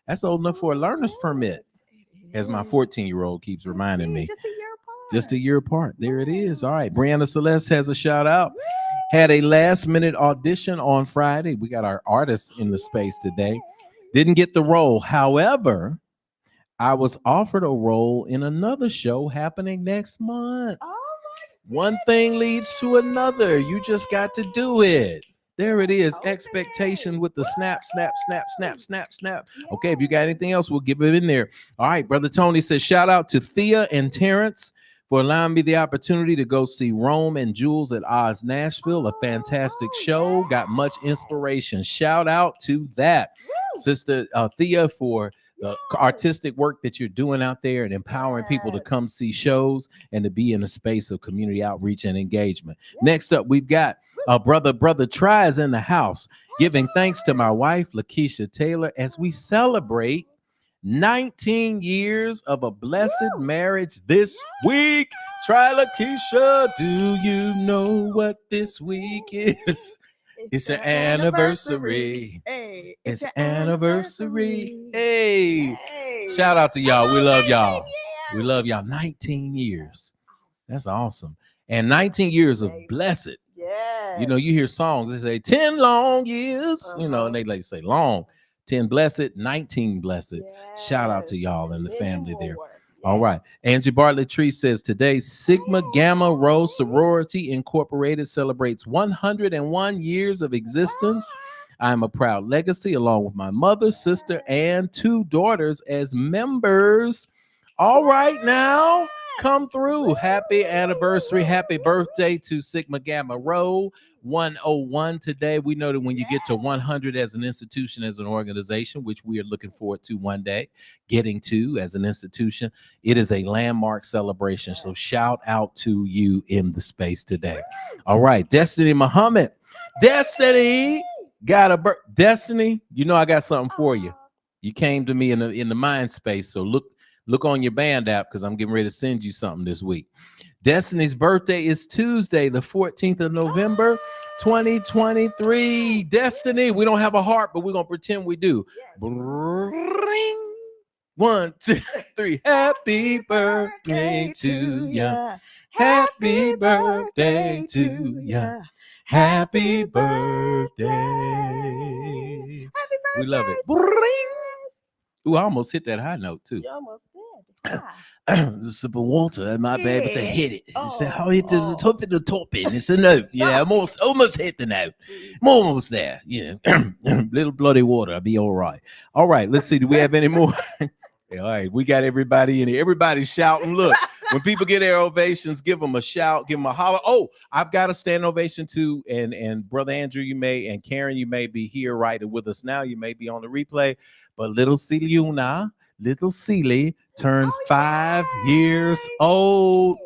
That's old enough for a learner's permit, as my 14-year-old keeps reminding me. Just a year apart. Just a year apart. There it is. All right. Brianna Celeste has a shout out. Had a last minute audition on Friday. We got our artists in the space today. Didn't get the role. However, I was offered a role in another show happening next month. One thing leads to another. You just got to do it. There it is. Okay. Expectation with the snap, snap, snap, snap, snap, snap. Okay, if you got anything else, we'll give it in there. All right, Brother Tony says, shout out to Thea and Terrence for allowing me the opportunity to go see Rome and Jules at Oz Nashville. A fantastic show. Got much inspiration. Shout out to that. Sister Thea for the artistic work that you're doing out there and empowering people to come see shows and to be in a space of community outreach and engagement. Next up, we've got brother Try is in the house, giving thanks to my wife, Lakeisha Taylor, as we celebrate 19 years of a blessed marriage this week. Try, Lakeisha, do you know what this week is? It's your anniversary. Hey, it's your anniversary. Hey. Shout out to y'all. We love y'all. We love y'all. 19 years. That's awesome. And 19 years of blessed. Yeah. You know, you hear songs, they say 10 long years, you know, and they like say long. 10 blessed, 19 blessed. Shout out to y'all and the family there. All right. Angie Bartlett Tree says today, Sigma Gamma Rho Sorority Incorporated celebrates 101 years of existence. I'm a proud legacy along with my mother, sister, and 2 daughters as members. All right, now come through. Happy anniversary. Happy birthday to Sigma Gamma Rho 101 today. We know that when you get to 100 as an institution, as an organization, which we are looking forward to one day getting to as an institution, it is a landmark celebration. So shout out to you in the space today. All right, Destiny Muhammad. Destiny got a Destiny, you know I got something for you. You came to me in the mind space, so look on your band app because I'm getting ready to send you something this week. Destiny's birthday is Tuesday, the 14th of November, 2023. Destiny, we don't have a heart, but we're going to pretend we do. Bring. 1, 2, 3. Happy birthday to ya. Happy birthday to ya. Happy birthday. We love it. Ooh, I almost hit that high note too. You almost did. A sip of water, and my baby to hit it. So how hit the top of the top in? It's a note. Yeah, I'm almost hit the note. I'm almost there. You know, little bloody water. I'll be all right. All right, let's see. Do we have any more? All right, we got everybody in here. Everybody's shouting. Look, when people get their ovations, give them a shout, give them a holler. Oh, I've got a standing ovation too. And Brother Andrew, and Karen, you may be here right with us now. You may be on the replay. But little Celie turned 5 years old.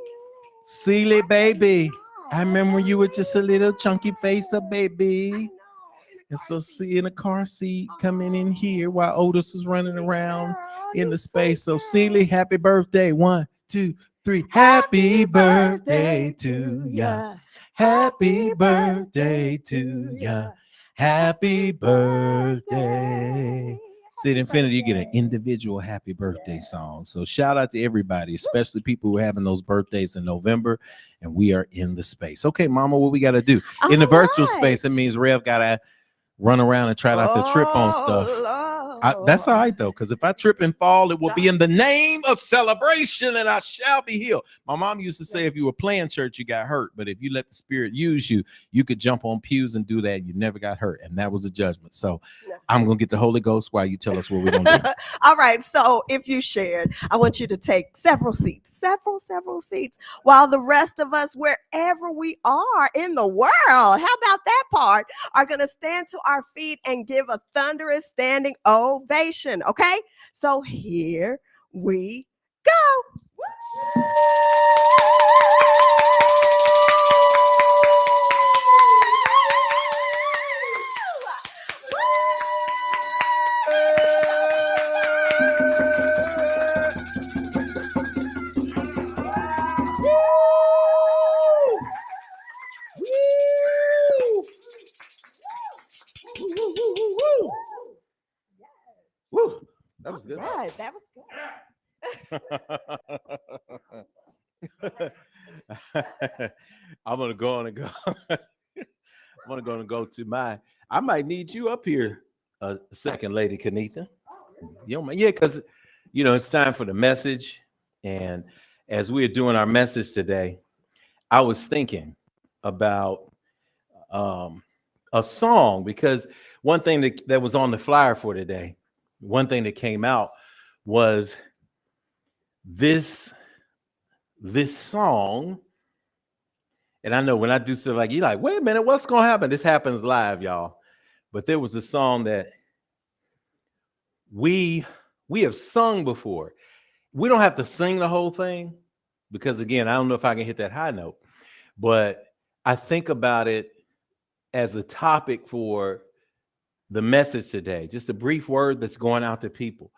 Celie, baby. I remember when you were just a little chunky face, a baby. And so see in a car seat coming in here while Otis was running around in the space. So Celie, happy birthday. 1, 2, 3. Happy birthday to ya. Happy birthday to ya. Happy birthday. See, at Infinity, you get an individual happy birthday song. So shout out to everybody, especially people who are having those birthdays in November. And we are in the space. Okay, Mama, what we got to do? In the virtual space, it means Rev got to run around and try not to trip on stuff. That's all right, though, because if I trip and fall, it will be in the name of celebration and I shall be healed. My mom used to say if you were playing church, you got hurt. But if you let the Spirit use you, you could jump on pews and do that. You never got hurt. And that was a judgment. So I'm going to get the Holy Ghost while you tell us what we're going to do. All right. So if you shared, I want you to take several seats, while the rest of us, wherever we are in the world, how about that part, are going to stand to our feet and give a thunderous standing ovation. Okay, so here we go. Woo, that was good. Right, that was good. I'm gonna go on and go. I'm gonna go to my. I might need you up here, second lady Kenitha. You know, yeah, because it's time for the message, and as we're doing our message today, I was thinking about a song, because one thing that was on the flyer for today, one thing that came out was this song. And I know when I do stuff like, you're like, wait a minute, what's gonna happen? This happens live, y'all. But there was a song that we We have sung before. We don't have to sing the whole thing because, again, I don't know if I can hit that high note, but I think about it as a topic for the message today, just a brief word that's going out to people.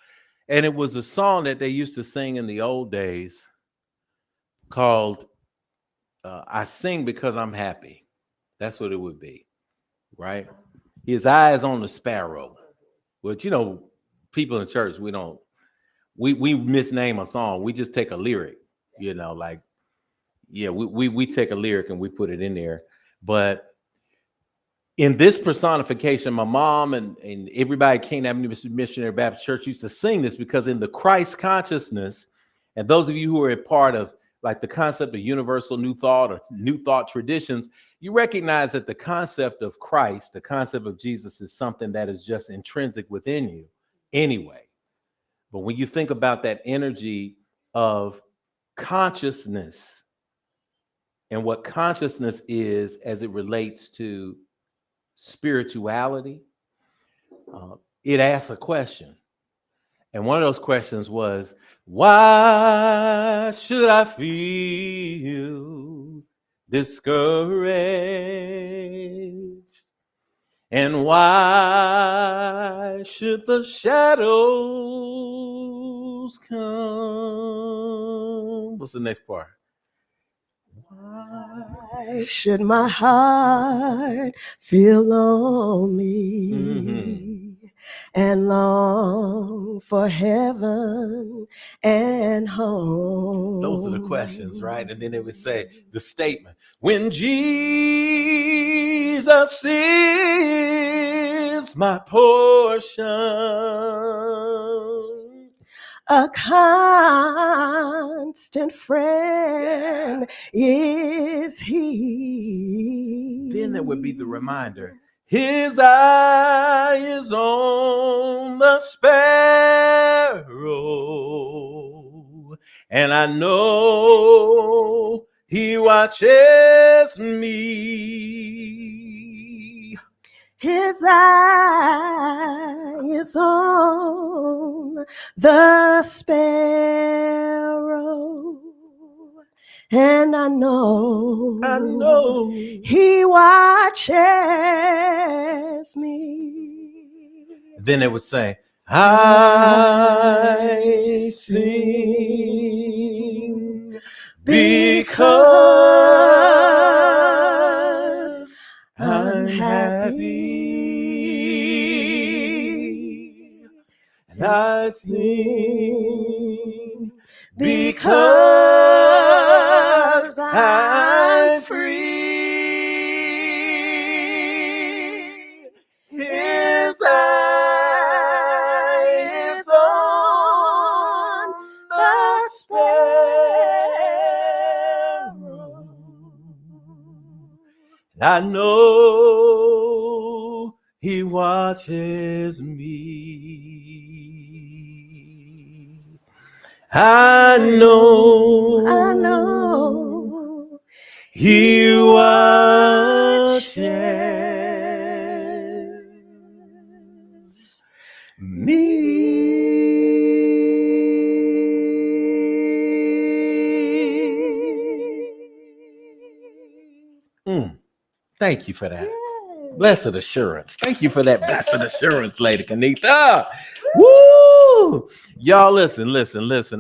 And it was a song that they used to sing in the old days called I Sing Because I'm Happy. That's what it would be, right? His eyes on the sparrow. But, you know, people in church, we misname a song. We just take a lyric, you know, like, yeah, we take a lyric and we put it in there. But in this personification, my mom and everybody at Cane Avenue Missionary Baptist Church used to sing this because in the Christ consciousness, and those of you who are a part of like the concept of universal new thought or new thought traditions, you recognize that the concept of Christ, the concept of Jesus is something that is just intrinsic within you anyway. But when you think about that energy of consciousness and what consciousness is as it relates to spirituality, it asks a question. And one of those questions was, why should I feel discouraged? And why should the shadows come? What's the next part? Why should my heart feel lonely and long for heaven and home? Those are the questions, right? And then they would say the statement, when Jesus is my portion, a constant friend is he. then there would be the reminder, his eye is on the sparrow, and I know he watches me. His eye is on the sparrow, and I know he watches me. Then they would say, I sing because I'm happy. And I sing because I'm free. His eye is on the sparrow. I know he watches me. I know he watches me. Thank you for that. Blessed assurance. Thank you for that blessed assurance, Lady Kanitha. Woo! Y'all listen.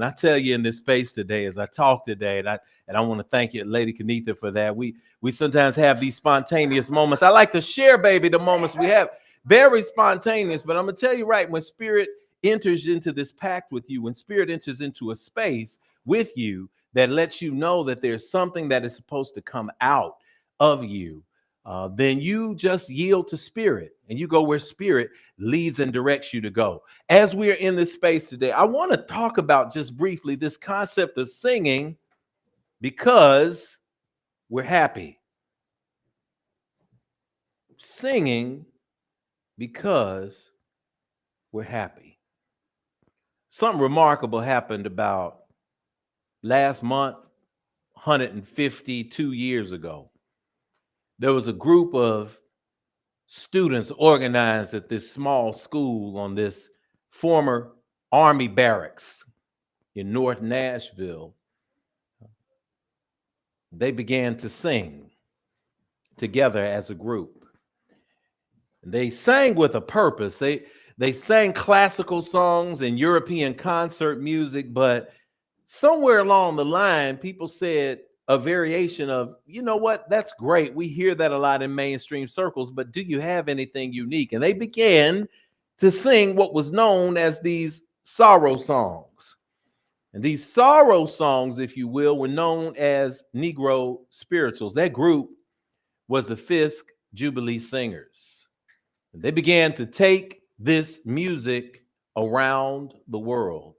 I tell you in this space today, as I talk today, and I want to thank you, Lady Kanitha, for that. We sometimes have these spontaneous moments. I like to share, baby, the moments we have. Very spontaneous, but I'm going to tell you right, when Spirit enters into this pact with you, when Spirit enters into a space with you that lets you know that there's something that is supposed to come out of you, then you just yield to Spirit and you go where Spirit leads and directs you to go. As we are in this space today, I want to talk about just briefly this concept of singing because we're happy. Singing because we're happy. Something remarkable happened about last month, 152 years ago. There was a group of students organized at this small school on this former Army barracks in North Nashville, they began to sing together as a group. They sang with a purpose. They sang classical songs and European concert music, but somewhere along the line, people said a variation of, you know what, that's great. We hear that a lot in mainstream circles, but do you have anything unique? And they began to sing what was known as these sorrow songs. And these sorrow songs, if you will, were known as Negro spirituals. That group was the Fisk Jubilee Singers. And they began to take this music around the world.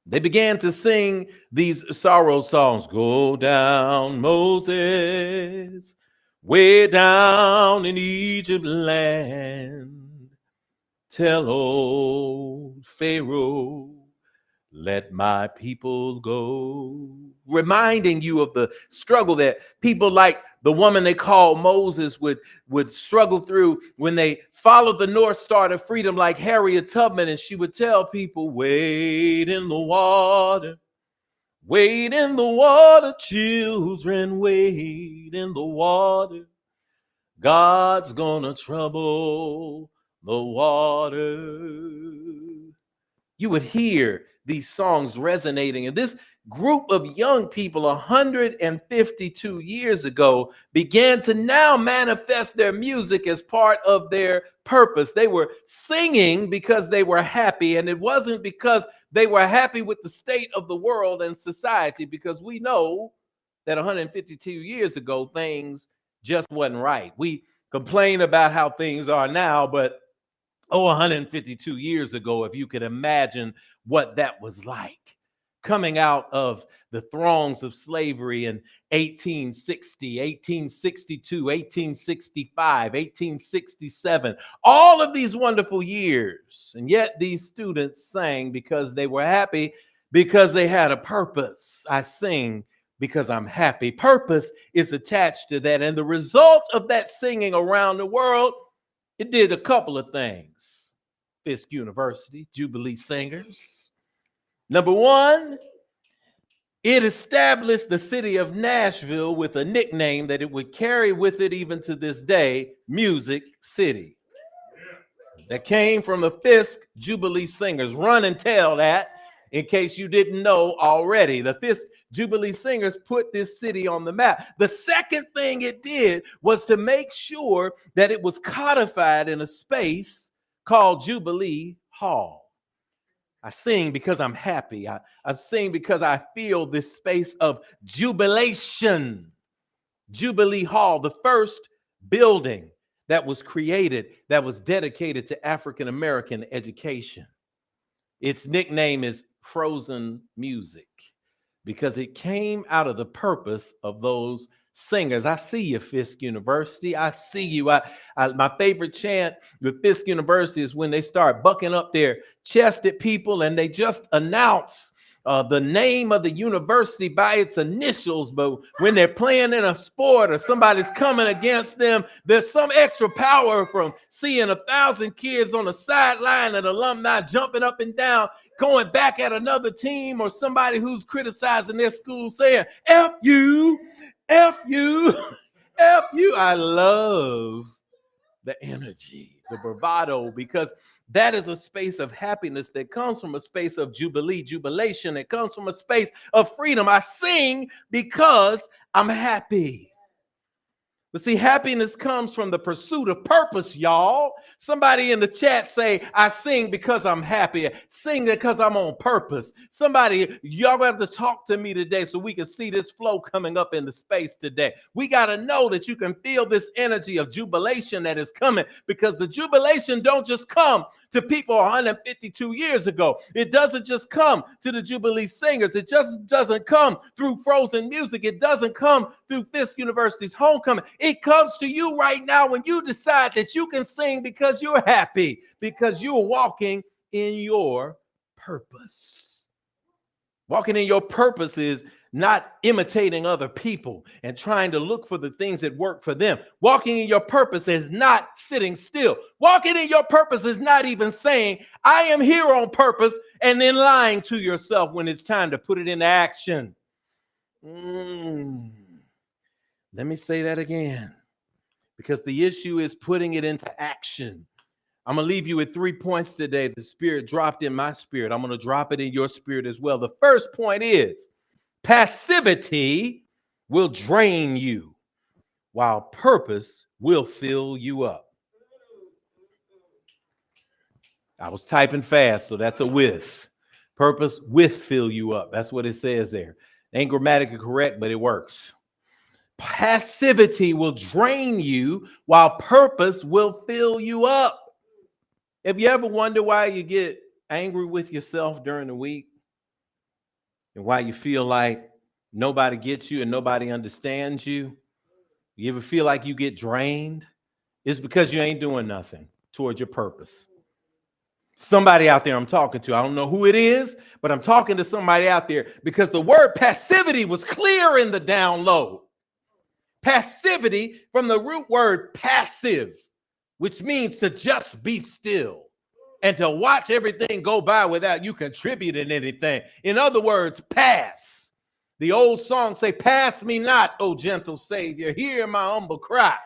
They began to sing these sorrow songs. Go down, Moses, way down in Egypt land. Tell old Pharaoh, let my people go. Reminding you of the struggle that people like the woman they called Moses would struggle through when they followed the North Star to freedom, like Harriet Tubman. And she would tell people, wade in the water, children, wade in the water. God's gonna trouble the water. You would hear these songs resonating. And this group of young people 152 years ago began to now manifest their music as part of their purpose. They were singing because they were happy, and it wasn't because they were happy with the state of the world and society, because we know that 152 years ago, things just wasn't right. We complain about how things are now, but 152 years ago, if you could imagine what that was like, coming out of the throngs of slavery in 1860, 1862, 1865, 1867, all of these wonderful years. And yet these students sang because they were happy, because they had a purpose. I sing because I'm happy. Purpose is attached to that. And the result of that singing around the world, it did a couple of things. Fisk University, Jubilee Singers. Number one, it established the city of Nashville with a nickname that it would carry with it even to this day, Music City. That came from the Fisk Jubilee Singers. Run and tell that in case you didn't know already. The Fisk Jubilee Singers put this city on the map. The second thing it did was to make sure that it was codified in a space called Jubilee Hall. I sing because I'm happy. I sing because I feel this space of jubilation. Jubilee Hall, the first building that was created, that was dedicated to African American education. Its nickname is Frozen Music because it came out of the purpose of those singers. I see you, Fisk University. I see you. My favorite chant with Fisk University is when they start bucking up their chest at people and they just announce the name of the university by its initials. But when they're playing in a sport or somebody's coming against them, there's some extra power from seeing 1,000 kids on the sideline and alumni jumping up and down, going back at another team, or somebody who's criticizing their school saying, F you, F you, F you. I love the energy, the bravado, because that is a space of happiness that comes from a space of jubilee, jubilation. It comes from a space of freedom. I sing because I'm happy. But see, happiness comes from the pursuit of purpose, y'all. Somebody in the chat say, I sing because I'm happy. Sing because I'm on purpose. Somebody, y'all have to talk to me today so we can see this flow coming up in the space today. We got to know that you can feel this energy of jubilation that is coming, because the jubilation don't just come to people 152 years ago. It doesn't just come to the Jubilee Singers. It just doesn't come through Frozen Music. It doesn't come through Fisk University's homecoming. It comes to you right now when you decide that you can sing because you're happy, because you're walking in your purpose. Walking in your purpose is not imitating other people and trying to look for the things that work for them. Walking in your purpose is not sitting still. Walking in your purpose is not even saying, I am here on purpose, and then lying to yourself when it's time to put it into action. Let me say that again, because the issue is putting it into action. I'm going to leave you with 3 points today. The Spirit dropped in my spirit. I'm going to drop it in your spirit as well. The first point is passivity will drain you, while purpose will fill you up. I was typing fast, so that's a with. Purpose with fill you up. That's what it says there. Ain't grammatically correct, but it works. Passivity will drain you, while purpose will fill you up. Have you ever wondered why you get angry with yourself during the week? And why you feel like nobody gets you and nobody understands you? You ever feel like you get drained? It's because you ain't doing nothing towards your purpose. Somebody out there I'm talking to, I don't know who it is, but I'm talking to somebody out there, because the word passivity was clear in the download. Passivity from the root word passive, which means to just be still and to watch everything go by without you contributing anything. In other words, pass. The old song say, pass me not, O gentle Savior, hear my humble cry.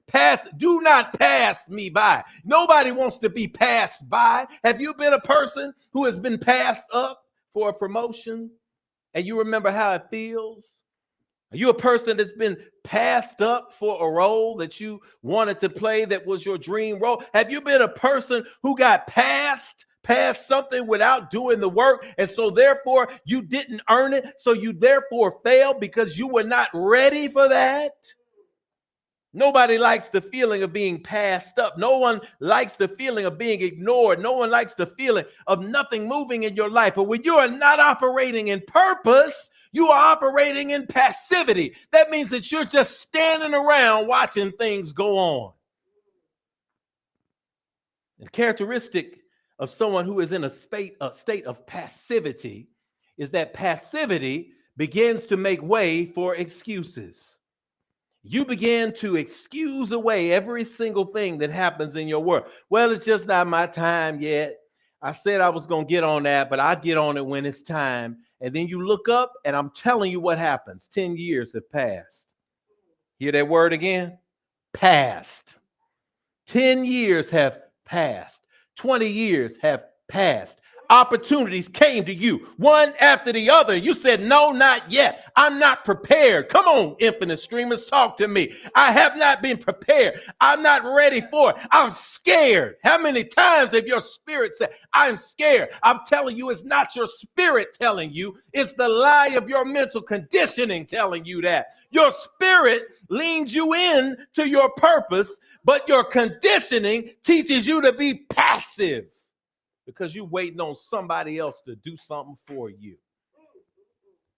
Pass, do not pass me by. Nobody wants to be passed by. Have you been a person who has been passed up for a promotion and you remember how it feels? Are you a person that's been passed up for a role that you wanted to play that was your dream role? Have you been a person who got passed something without doing the work, and so therefore you didn't earn it, so you therefore failed because you were not ready for that? Nobody likes the feeling of being passed up. No one likes the feeling of being ignored. No one likes the feeling of nothing moving in your life. But when you are not operating in purpose, you are operating in passivity. That means that you're just standing around watching things go on. The characteristic of someone who is in a state of passivity is that passivity begins to make way for excuses. You begin to excuse away every single thing that happens in your world. Well, it's just not my time yet. I said I was going to get on that, but I get on it when it's time. And then you look up, and I'm telling you what happens. 10 years have passed. Hear that word again? Passed. 10 years have passed. 20 years have passed. Opportunities came to you one after the other. You said, no, not yet. I'm not prepared. Come on, infinite streamers, talk to me. I have not been prepared. I'm not ready for it. I'm scared. How many times have your spirit said, I'm scared? I'm telling you, it's not your spirit telling you. It's the lie of your mental conditioning telling you that. Your spirit leans you in to your purpose, but your conditioning teaches you to be passive, because you're waiting on somebody else to do something for you.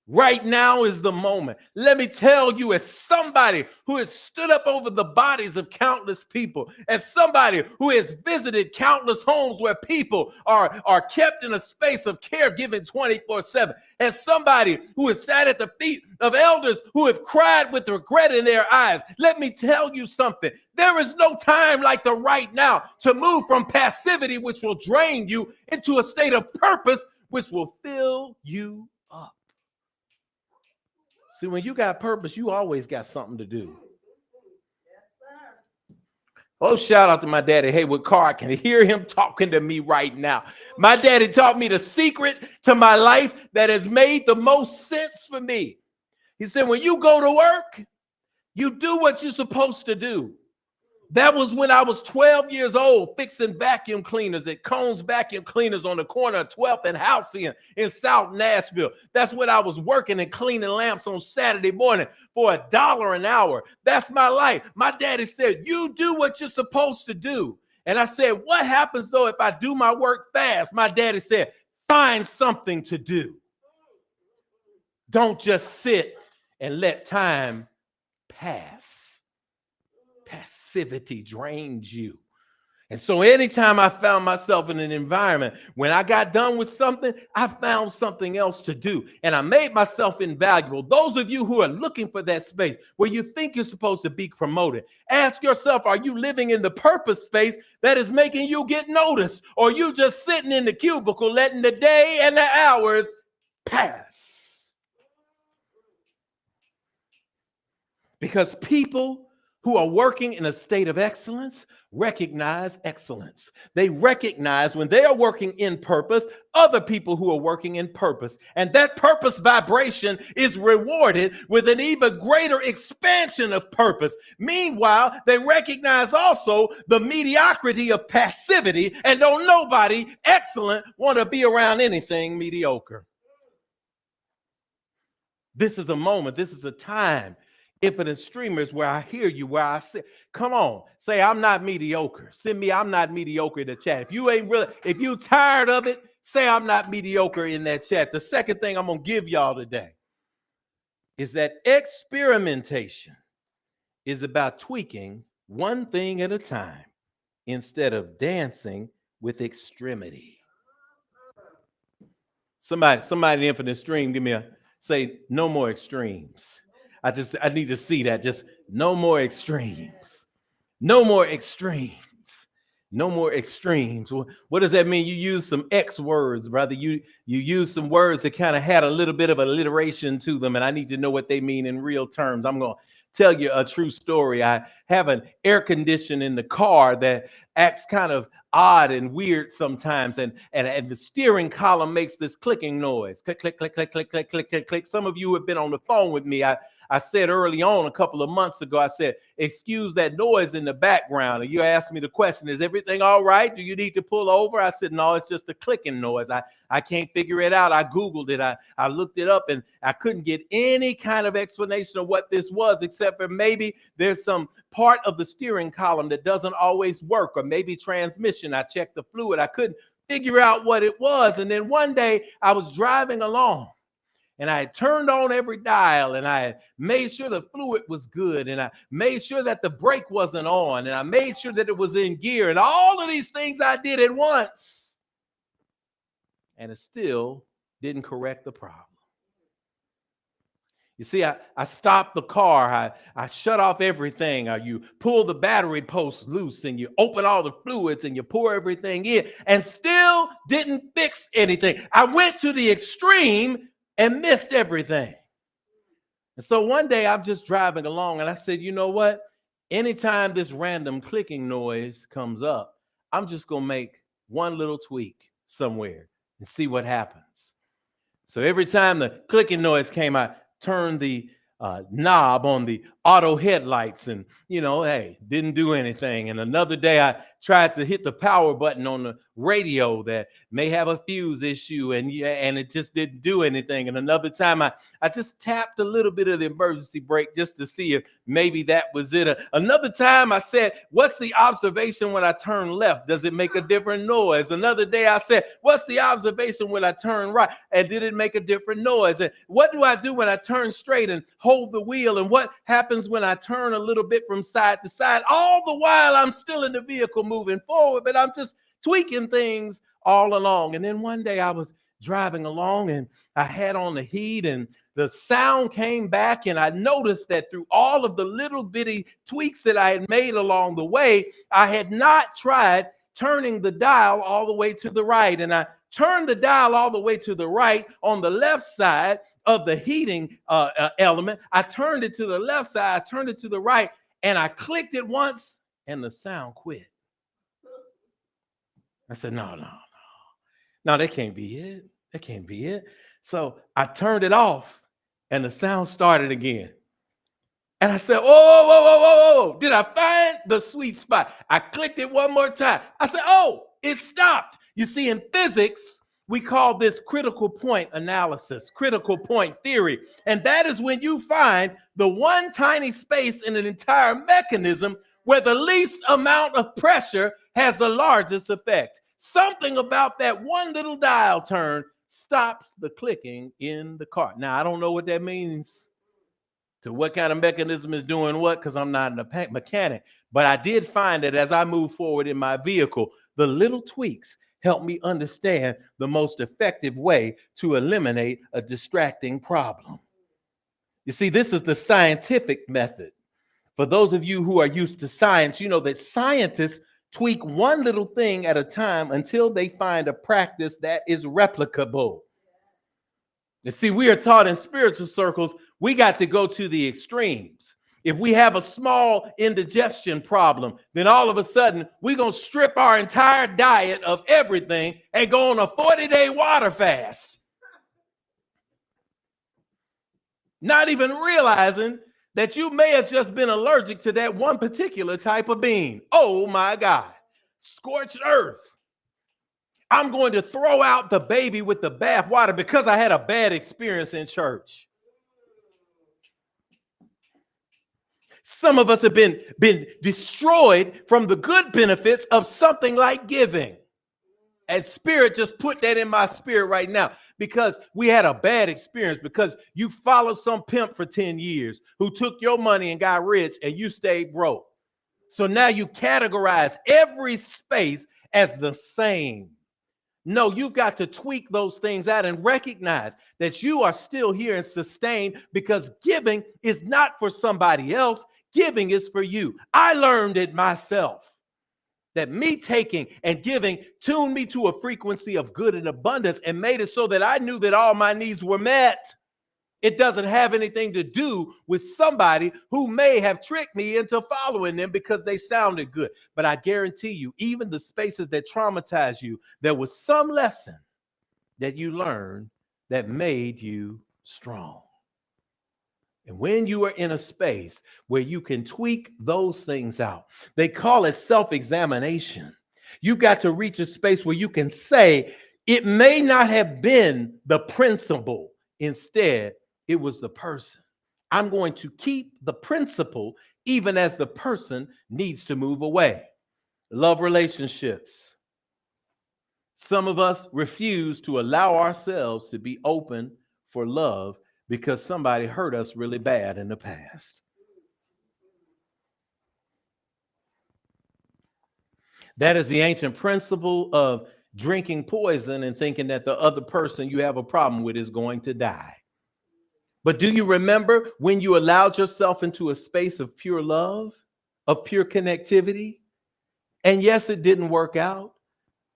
Right now is the moment. Let me tell you, as somebody who has stood up over the bodies of countless people, as somebody who has visited countless homes where people are kept in a space of caregiving 24/7, as somebody who has sat at the feet of elders who have cried with regret in their eyes, let me tell you something. There is no time like the right now to move from passivity, which will drain you, into a state of purpose, which will fill you up. See, when you got purpose, you always got something to do. Oh, shout out to my daddy. Hey, with Carr, I can hear him talking to me right now. My daddy taught me the secret to my life that has made the most sense for me. He said, when you go to work, you do what you're supposed to do. That was when I was 12 years old, fixing vacuum cleaners at Cone's Vacuum Cleaners on the corner of 12th and Halcyon in South Nashville. That's when I was working and cleaning lamps on Saturday morning for $1 an hour. That's my life. My daddy said, you do what you're supposed to do. And I said, what happens, though, if I do my work fast? My daddy said, find something to do. Don't just sit and let time pass. Passivity drains you. And so anytime I found myself in an environment, when I got done with something, I found something else to do. And I made myself invaluable. Those of you who are looking for that space where you think you're supposed to be promoted, ask yourself, are you living in the purpose space that is making you get noticed? Or are you just sitting in the cubicle letting the day and the hours pass? Because people who are working in a state of excellence recognize excellence. They recognize when they are working in purpose, other people who are working in purpose. And that purpose vibration is rewarded with an even greater expansion of purpose. Meanwhile, they recognize also the mediocrity of passivity, and don't nobody excellent want to be around anything mediocre. This is a moment, this is a time, infinite streamers, where I hear you, where I say, come on, say, I'm not mediocre. Send me, I'm not mediocre in the chat. If you ain't really, if you tired of it, say I'm not mediocre in that chat. The second thing I'm going to give y'all today is that experimentation is about tweaking one thing at a time instead of dancing with extremity. Somebody in the infinite stream, give me a, say, no more extremes. I need to see that. Just no more extremes. No more extremes. No more extremes. What does that mean? You use some X words, brother. You use some words that kind of had a little bit of alliteration to them, and I need to know what they mean in real terms. I'm going to tell you a true story. I have an air conditioner in the car that acts kind of odd and weird sometimes, and the steering column makes this clicking noise. Click, click, click, click, click, click, click, click, click. Some of you have been on the phone with me. I said early on a couple of months ago, I said, excuse that noise in the background. And you asked me the question, is everything all right? Do you need to pull over? I said, no, it's just a clicking noise. I can't figure it out. I Googled it. I looked it up, and I couldn't get any kind of explanation of what this was, except for maybe there's some part of the steering column that doesn't always work, or maybe transmission. I checked the fluid. I couldn't figure out what it was. And then one day I was driving along, and I had turned on every dial, and I had made sure the fluid was good, and I made sure that the brake wasn't on, and I made sure that it was in gear, and all of these things I did at once, and it still didn't correct the problem. You see, I stopped the car. I shut off everything. You pull the battery post loose, and you open all the fluids, and you pour everything in, and still didn't fix anything. I went to the extreme and missed everything. And so one day I'm just driving along, and I said, you know what? Anytime this random clicking noise comes up, I'm just going to make one little tweak somewhere and see what happens. So every time the clicking noise came, I turned the knob on the auto headlights, and hey, didn't do anything. And another day I tried to hit the power button on the radio that may have a fuse issue, and it just didn't do anything. And another time I just tapped a little bit of the emergency brake just to see if maybe that was it. Another time I said, what's the observation when I turn left? Does it make a different noise? Another day I said, what's the observation when I turn right? And did it make a different noise? And what do I do when I turn straight and hold the wheel? And what happens when I turn a little bit from side to side? All the while I'm still in the vehicle moving forward, but I'm just tweaking things all along. And then one day I was driving along, and I had on the heat, and the sound came back, and I noticed that through all of the little bitty tweaks that I had made along the way, I had not tried turning the dial all the way to the right. And I turned the dial all the way to the right on the left side of the heating element. I turned it to the left side, I turned it to the right, and I clicked it once, and the sound quit. I said, no, that can't be it. That can't be it. So I turned it off, and the sound started again. And I said, whoa. Did I find the sweet spot? I clicked it one more time. I said, oh, it stopped. You see, in physics, we call this critical point analysis, critical point theory. And that is when you find the one tiny space in an entire mechanism where the least amount of pressure has the largest effect. Something about that one little dial turn stops the clicking in the car. Now, I don't know what that means to what kind of mechanism is doing what, because I'm not a mechanic. But I did find that as I move forward in my vehicle, the little tweaks help me understand the most effective way to eliminate a distracting problem. You see, this is the scientific method. For those of you who are used to science, you know that scientists tweak one little thing at a time until they find a practice that is replicable. You see, we are taught in spiritual circles, we got to go to the extremes. If we have a small indigestion problem, then all of a sudden we're going to strip our entire diet of everything and go on a 40-day water fast. Not even realizing that you may have just been allergic to that one particular type of bean. Oh my God. Scorched earth. I'm going to throw out the baby with the bath water because I had a bad experience in church. Some of us have been destroyed from the good benefits of something like giving. And Spirit just put that in my spirit right now, because we had a bad experience, because you followed some pimp for 10 years who took your money and got rich and you stayed broke. So now you categorize every space as the same. No, you've got to tweak those things out and recognize that you are still here and sustained, because giving is not for somebody else. Giving is for you. I learned it myself, that me taking and giving tuned me to a frequency of good and abundance and made it so that I knew that all my needs were met. It doesn't have anything to do with somebody who may have tricked me into following them because they sounded good. But I guarantee you, even the spaces that traumatize you, there was some lesson that you learned that made you strong. And when you are in a space where you can tweak those things out, they call it self-examination. You've got to reach a space where you can say, it may not have been the principle. Instead, it was the person. I'm going to keep the principle even as the person needs to move away. Love relationships. Some of us refuse to allow ourselves to be open for love because somebody hurt us really bad in the past. That is the ancient principle of drinking poison and thinking that the other person you have a problem with is going to die. But do you remember when you allowed yourself into a space of pure love, of pure connectivity? And yes, it didn't work out.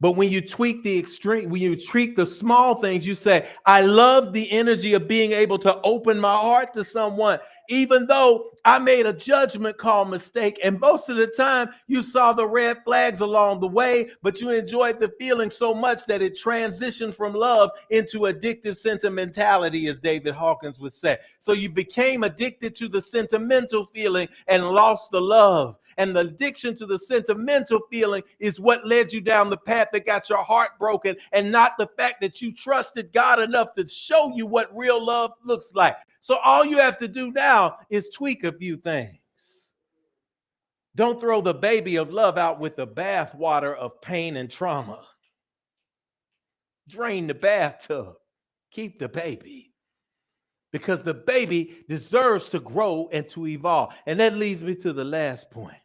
But when you tweak the extreme, when you tweak the small things, you say, I love the energy of being able to open my heart to someone, even though I made a judgment call mistake. And most of the time you saw the red flags along the way, but you enjoyed the feeling so much that it transitioned from love into addictive sentimentality, as David Hawkins would say. So you became addicted to the sentimental feeling and lost the love. And the addiction to the sentimental feeling is what led you down the path that got your heart broken, and not the fact that you trusted God enough to show you what real love looks like. So all you have to do now is tweak a few things. Don't throw the baby of love out with the bath water of pain and trauma. Drain the bathtub. Keep the baby. Because the baby deserves to grow and to evolve. And that leads me to the last point.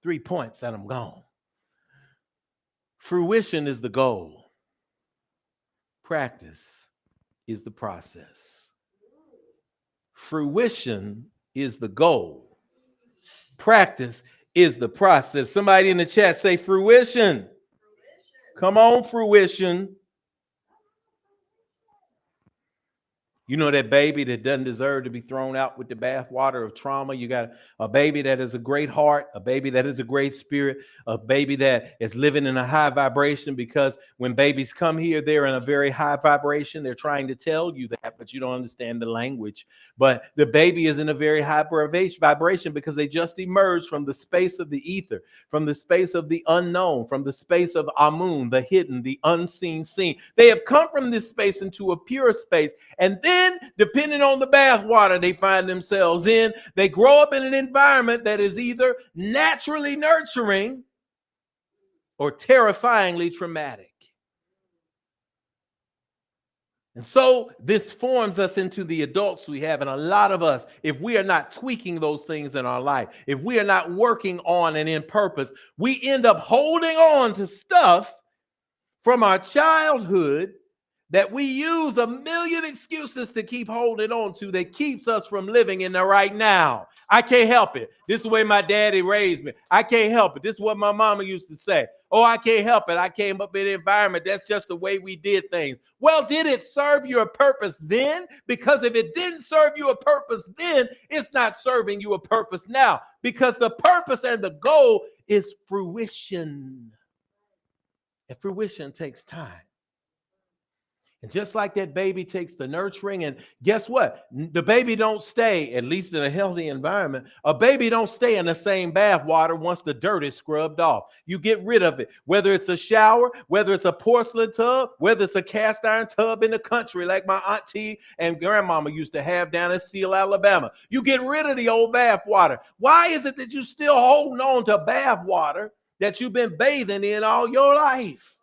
3 points and I'm gone. Fruition is the goal. Practice is the process. Fruition is the goal. Practice is the process. Somebody in the chat say fruition. Come on, fruition. You know that baby that doesn't deserve to be thrown out with the bathwater of trauma. You got a baby that has a great heart, a baby that has a great spirit, a baby that is living in a high vibration, because when babies come here, they're in a very high vibration. They're trying to tell you that, but you don't understand the language. But the baby is in a very high vibration because they just emerged from the space of the ether, from the space of the unknown, from the space of Amun, the hidden, the unseen seen. They have come from this space into a pure space, and then depending on the bathwater they find themselves in, they grow up in an environment that is either naturally nurturing or terrifyingly traumatic. And so this forms us into the adults we have. And a lot of us, if we are not tweaking those things in our life, if we are not working on and in purpose, we end up holding on to stuff from our childhood that we use a million excuses to keep holding on to that keeps us from living in the right now. I can't help it. This is the way my daddy raised me. I can't help it. This is what my mama used to say. Oh, I can't help it. I came up in an environment. That's just the way we did things. Well, did it serve you a purpose then? Because if it didn't serve you a purpose then, it's not serving you a purpose now. Because the purpose and the goal is fruition. And fruition takes time. And just like that baby takes the nurturing, and guess what? The baby don't stay, at least in a healthy environment, a baby don't stay in the same bath water once the dirt is scrubbed off. You get rid of it, whether it's a shower, whether it's a porcelain tub, whether it's a cast iron tub in the country like my auntie and grandmama used to have down in Seal, Alabama. You get rid of the old bath water. Why is it that you still holding on to bath water that you've been bathing in all your life?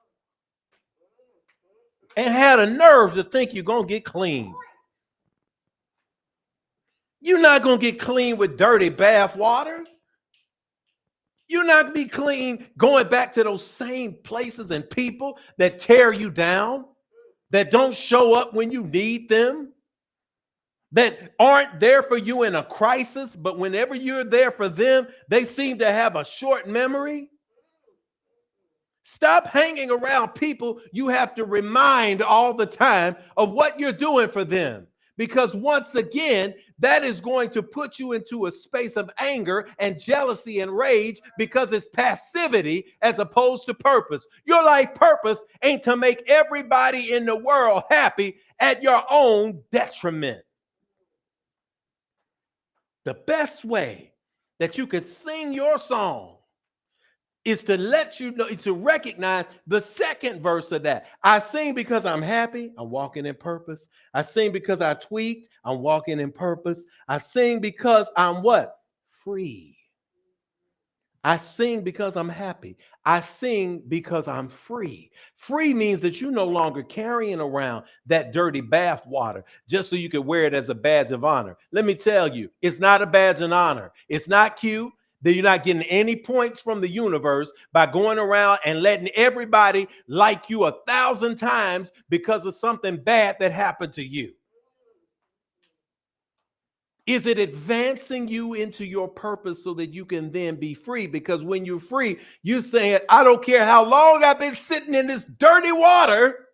And had a nerve to think you're going to get clean. You're not going to get clean with dirty bath water. You're not going to be clean going back to those same places and people that tear you down, that don't show up when you need them, that aren't there for you in a crisis, but whenever you're there for them, they seem to have a short memory. Stop hanging around people you have to remind all the time of what you're doing for them. Because once again, that is going to put you into a space of anger and jealousy and rage because it's passivity as opposed to purpose. Your life purpose ain't to make everybody in the world happy at your own detriment. The best way that you could sing your song is to let you know, to recognize the second verse of that. I sing because I'm happy, I'm walking in purpose. I sing because I tweaked, I'm walking in purpose. I sing because I'm what? Free. I sing because I'm happy. I sing because I'm free. Free means that you're no longer carrying around that dirty bath water just so you can wear it as a badge of honor. Let me tell you, it's not a badge of honor. It's not cute. That you're not getting any points from the universe by going around and letting everybody like you 1,000 times because of something bad that happened to you. Is it advancing you into your purpose so that you can then be free? Because when you're free, you're saying, I don't care how long I've been sitting in this dirty water,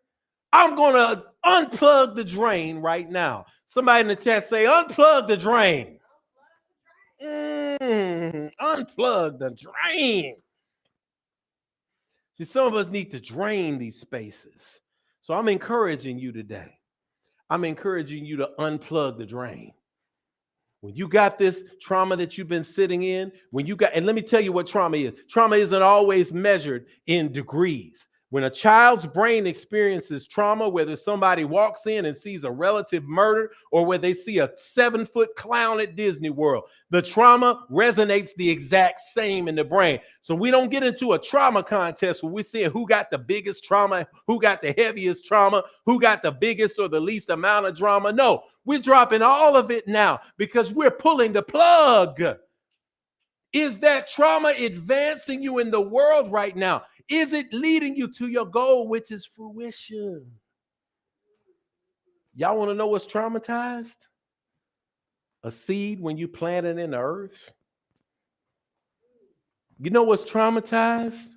I'm going to unplug the drain right now. Somebody in the chat say, unplug the drain. Unplug the drain. See, some of us need to drain these spaces. So I'm encouraging you today. I'm encouraging you to unplug the drain. When you got this trauma that you've been sitting in, and let me tell you what trauma is. Trauma isn't always measured in degrees. When a child's brain experiences trauma, whether somebody walks in and sees a relative murdered or where they see a 7-foot clown at Disney World, the trauma resonates the exact same in the brain. So we don't get into a trauma contest where we're seeing who got the biggest trauma, who got the heaviest trauma, who got the biggest or the least amount of drama. No, we're dropping all of it now because we're pulling the plug. Is that trauma advancing you in the world right now? Is it leading you to your goal, which is fruition? Y'all want to know what's traumatized? A seed when you plant it in the earth. You know what's traumatized?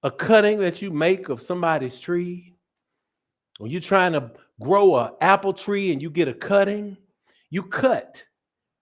A cutting that you make of somebody's tree. When you're trying to grow an apple tree and you get a cutting, you cut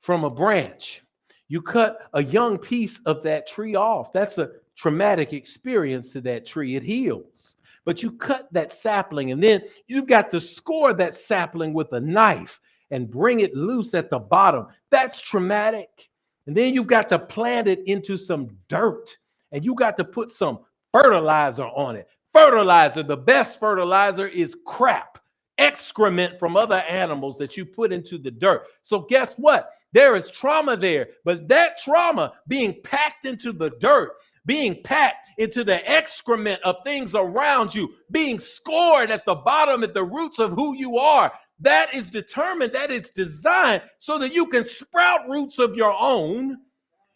from a branch. You cut a young piece of that tree off. That's a traumatic experience to that tree. It heals. But you cut that sapling and then you've got to score that sapling with a knife and bring it loose at the bottom. That's traumatic. And then you've got to plant it into some dirt and you got to put some fertilizer on it. Fertilizer, the best fertilizer is crap, excrement from other animals that you put into the dirt. So guess what? There is trauma there, but that trauma being packed into the dirt being packed into the excrement of things around you, being scored at the bottom, at the roots of who you are. That is determined, that is designed so that you can sprout roots of your own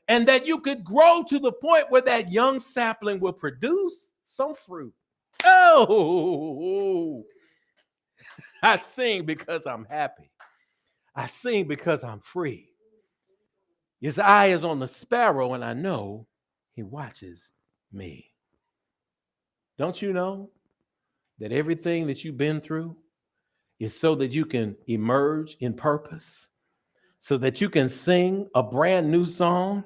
and that you could grow to the point where that young sapling will produce some fruit. Oh, I sing because I'm happy. I sing because I'm free. His eye is on the sparrow, and I know he watches me. Don't you know that everything that you've been through is so that you can emerge in purpose, so that you can sing a brand new song?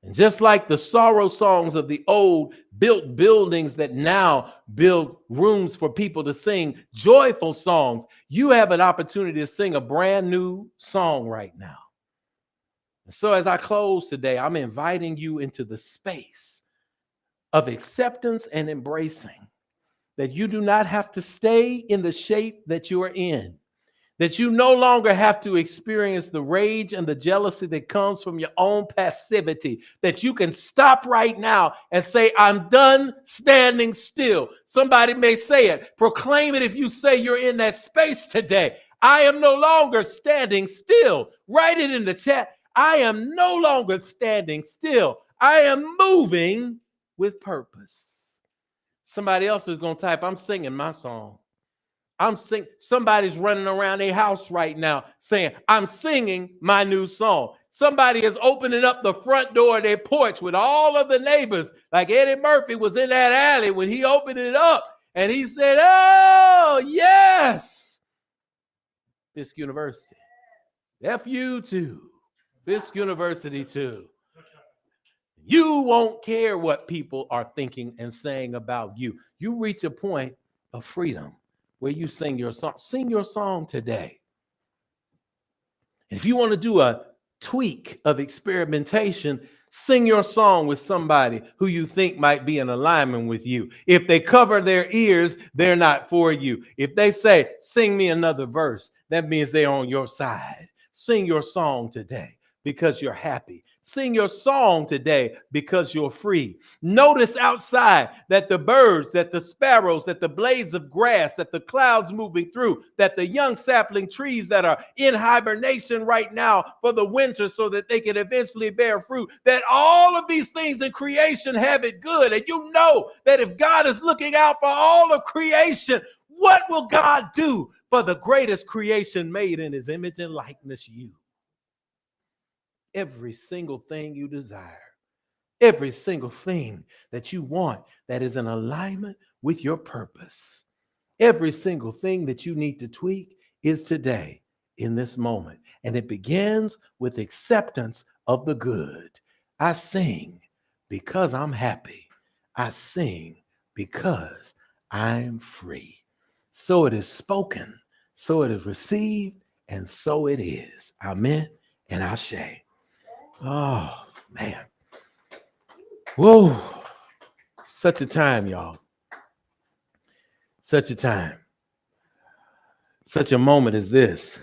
And just like the sorrow songs of the old built buildings that now build rooms for people to sing joyful songs, you have an opportunity to sing a brand new song right now. So as I close today, I'm inviting you into the space of acceptance and embracing that you do not have to stay in the shape that you are in, that you no longer have to experience the rage and the jealousy that comes from your own passivity, that you can stop right now and say, I'm done standing still. Somebody may say it. Proclaim it if you say you're in that space today. I am no longer standing still. Write it in the chat. I am no longer standing still. I am moving with purpose. Somebody else is going to type, I'm singing my song. Somebody's running around their house right now saying, I'm singing my new song. Somebody is opening up the front door of their porch with all of the neighbors, like Eddie Murphy was in that alley when he opened it up and he said, oh, yes. Fisk University. FU too. Fisk University too. You won't care what people are thinking and saying about you. You reach a point of freedom where you sing your song today. If you want to do a tweak of experimentation, sing your song with somebody who you think might be in alignment with you. If they cover their ears, they're not for you. If they say, sing me another verse, that means they're on your side. Sing your song today because you're happy. Sing your song today because you're free. Notice outside that the birds, that the sparrows, that the blades of grass, that the clouds moving through, that the young sapling trees that are in hibernation right now for the winter so that they can eventually bear fruit, that all of these things in creation have it good. And you know that if God is looking out for all of creation, what will God do for the greatest creation made in his image and likeness, you? Every single thing you desire, every single thing that you want that is in alignment with your purpose, every single thing that you need to tweak is today in this moment. And it begins with acceptance of the good. I sing because I'm happy. I sing because I'm free. So it is spoken, so it is received, and so it is. Amen and ashe. Oh, man. Whoa. Such a time, y'all. Such a time. Such a moment as this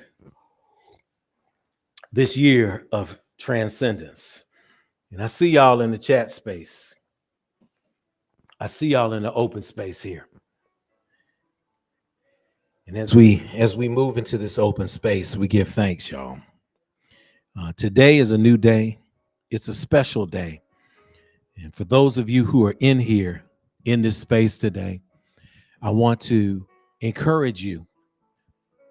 year of transcendence. And I see y'all in the chat space. I see y'all in the open space here. And as we move into this open space, we give thanks, y'all. Today is a new day. It's a special day. And for those of you who are in here in this space today, I want to encourage you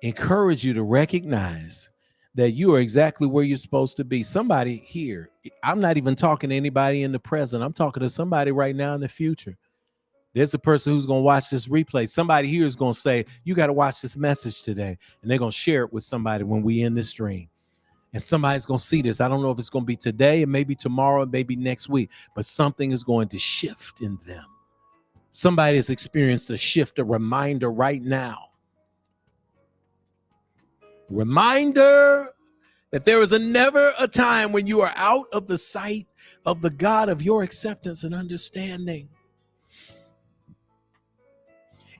to recognize that you are exactly where you're supposed to be. Somebody here, I'm not even talking to anybody in the present. I'm talking to somebody right now in the future. There's a person who's going to watch this replay. Somebody here is going to say, you got to watch this message today. And they're going to share it with somebody when we end this stream. And somebody's going to see this. I don't know if it's going to be today, and maybe tomorrow, and maybe next week, but something is going to shift in them. Somebody has experienced a shift, a reminder right now. Reminder that there is never a time when you are out of the sight of the God of your acceptance and understanding.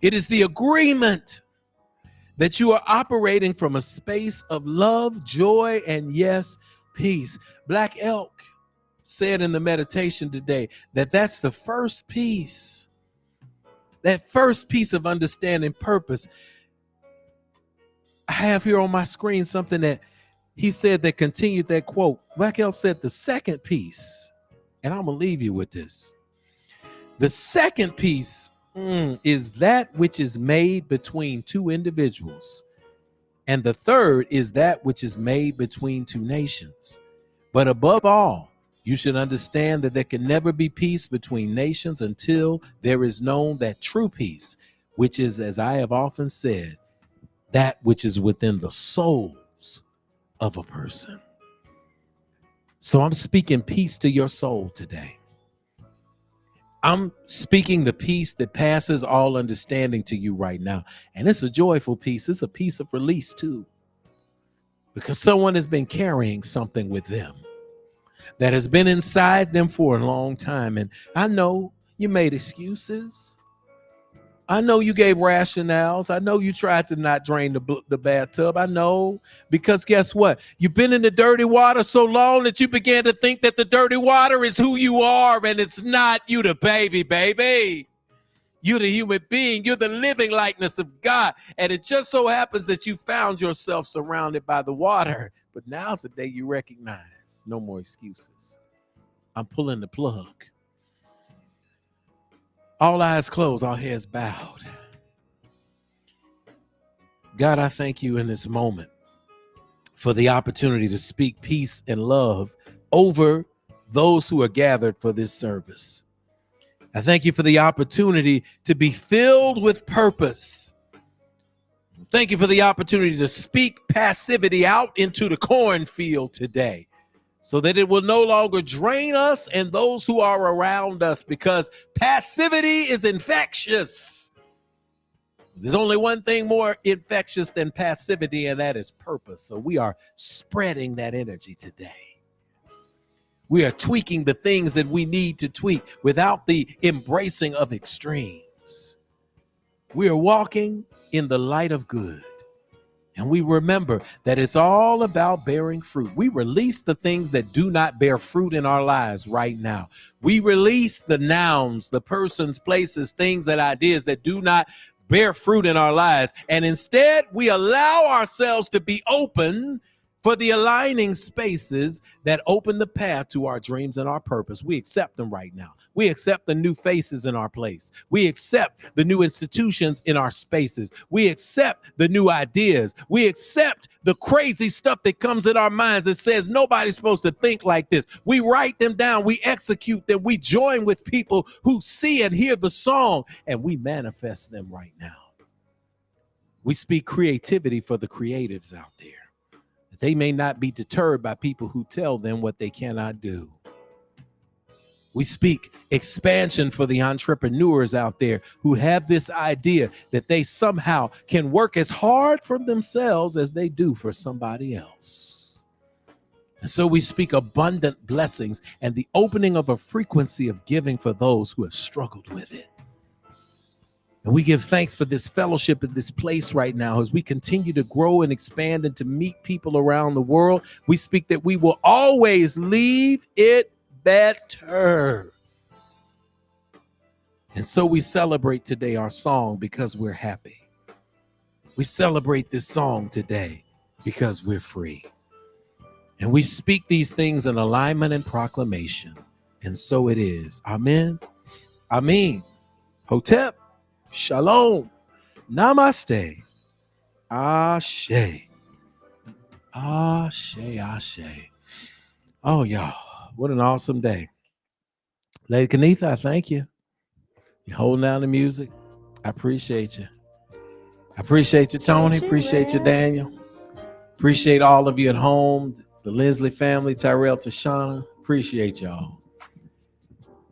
It is the agreement that you are operating from a space of love, joy, and yes, peace. Black Elk, said in the meditation today that that's the first piece. That first piece of understanding purpose. I have here on my screen something that he said that continued that quote. Raquel said the second piece, and I'm going to leave you with this. The second piece is that which is made between two individuals. And the third is that which is made between two nations. But above all, you should understand that there can never be peace between nations until there is known that true peace, which is, as I have often said, that which is within the souls of a person. So I'm speaking peace to your soul today. I'm speaking the peace that passes all understanding to you right now. And it's a joyful peace. It's a peace of release too. Because someone has been carrying something with them that has been inside them for a long time. And I know you made excuses. I know you gave rationales. I know you tried to not drain the bathtub. I know, because guess what? You've been in the dirty water so long that you began to think that the dirty water is who you are, and it's not. You the baby. You're the human being. You're the living likeness of God. And it just so happens that you found yourself surrounded by the water. But now's the day you recognize no more excuses. I'm pulling the plug. All eyes closed, all heads bowed. God, I thank you in this moment for the opportunity to speak peace and love over those who are gathered for this service. I thank you for the opportunity to be filled with purpose. Thank you for the opportunity to speak passivity out into the cornfield today, so that it will no longer drain us and those who are around us, because passivity is infectious. There's only one thing more infectious than passivity, and that is purpose. So we are spreading that energy today. We are tweaking the things that we need to tweak without the embracing of extremes. We are walking in the light of good. And we remember that it's all about bearing fruit. We release the things that do not bear fruit in our lives right now. We release the nouns, the persons, places, things, and ideas that do not bear fruit in our lives. And instead, we allow ourselves to be open for the aligning spaces that open the path to our dreams and our purpose. We accept them right now. We accept the new faces in our place. We accept the new institutions in our spaces. We accept the new ideas. We accept the crazy stuff that comes in our minds that says nobody's supposed to think like this. We write them down. We execute them. We join with people who see and hear the song, and we manifest them right now. We speak creativity for the creatives out there. They may not be deterred by people who tell them what they cannot do. We speak expansion for the entrepreneurs out there who have this idea that they somehow can work as hard for themselves as they do for somebody else. And so we speak abundant blessings and the opening of a frequency of giving for those who have struggled with it. And we give thanks for this fellowship in this place right now as we continue to grow and expand and to meet people around the world. We speak that we will always leave it better. And so we celebrate today our song because we're happy. We celebrate this song today because we're free. And we speak these things in alignment and proclamation. And so it is. Amen. Amen. Hotep. Shalom. Namaste. Ashe. Ashe. Ashe. Oh, y'all. What an awesome day. Lady Kenitha, I thank you. You're holding down the music. I appreciate you. I appreciate you, Tony. Appreciate you, Daniel. Appreciate all of you at home. The Lindsley family, Tyrell, Tashana. Appreciate y'all.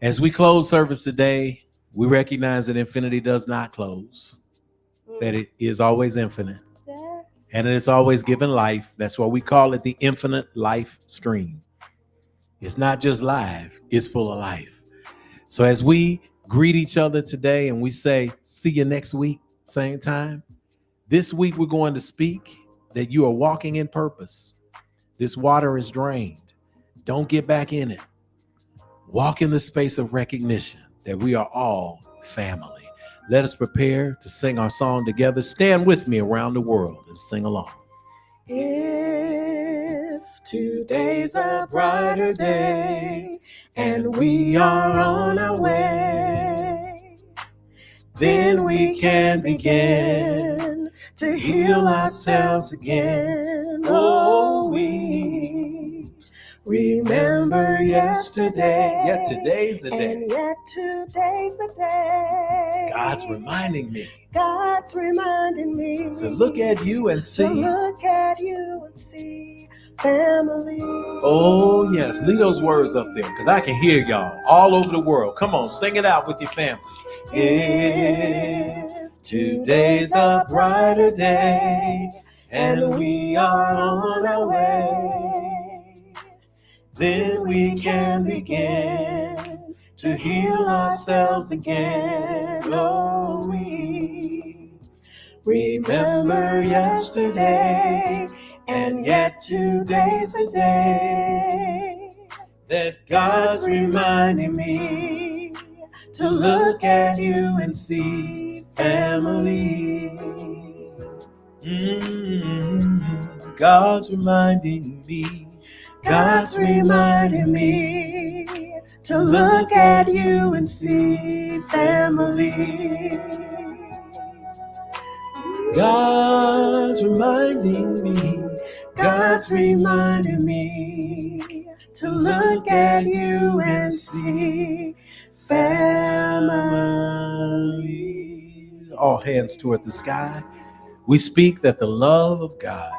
As we close service today, we recognize that infinity does not close, that it is always infinite, and it's always given life. That's why we call it the infinite life stream. It's not just live, it's full of life. So as we greet each other today and we say, see you next week, same time, this week we're going to speak that you are walking in purpose. This water is drained. Don't get back in it. walk in the space of recognition that we are all family. Let us prepare to sing our song together. Stand with me around the world and sing along. If today's a brighter day and we are on our way, then we can begin to heal ourselves again. Oh, we remember yesterday. Yet today's the day. And yet today's the day. God's reminding me God's reminding me to look at you and to see. look at you and see family. Oh, yes. Leave those words up there because I can hear y'all all over the world. Come on, sing it out with your family. If today's a brighter day and we are on our way, then we can begin to heal ourselves again. Oh, we remember yesterday, and yet today's a day that God's reminding me to look at you and see family. God's reminding me. God's reminding me to look at you and see family. God's reminding me. God's reminding me to look at you and see family. All hands toward the sky. We speak that the love of God,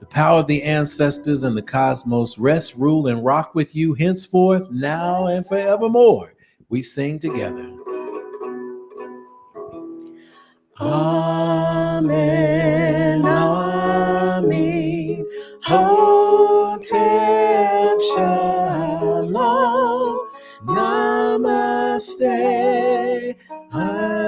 the power of the ancestors and the cosmos rest, rule, and rock with you henceforth, now, and forevermore. We sing together. Amen, amen. Hotep shalom. Namaste. Ashe.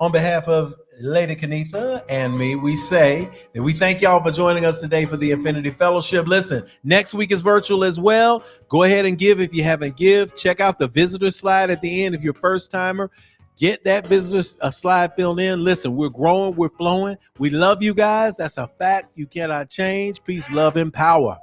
On behalf of Lady Kenitha and me, we say that we thank y'all for joining us today for the Infinity Fellowship. Listen, next week is virtual as well. Go ahead and give if you haven't give. Check out the visitor slide at the end if you're a first timer. Get that visitor slide filled in. Listen, we're growing, we're flowing. We love you guys. That's a fact you cannot change. Peace, love, and power.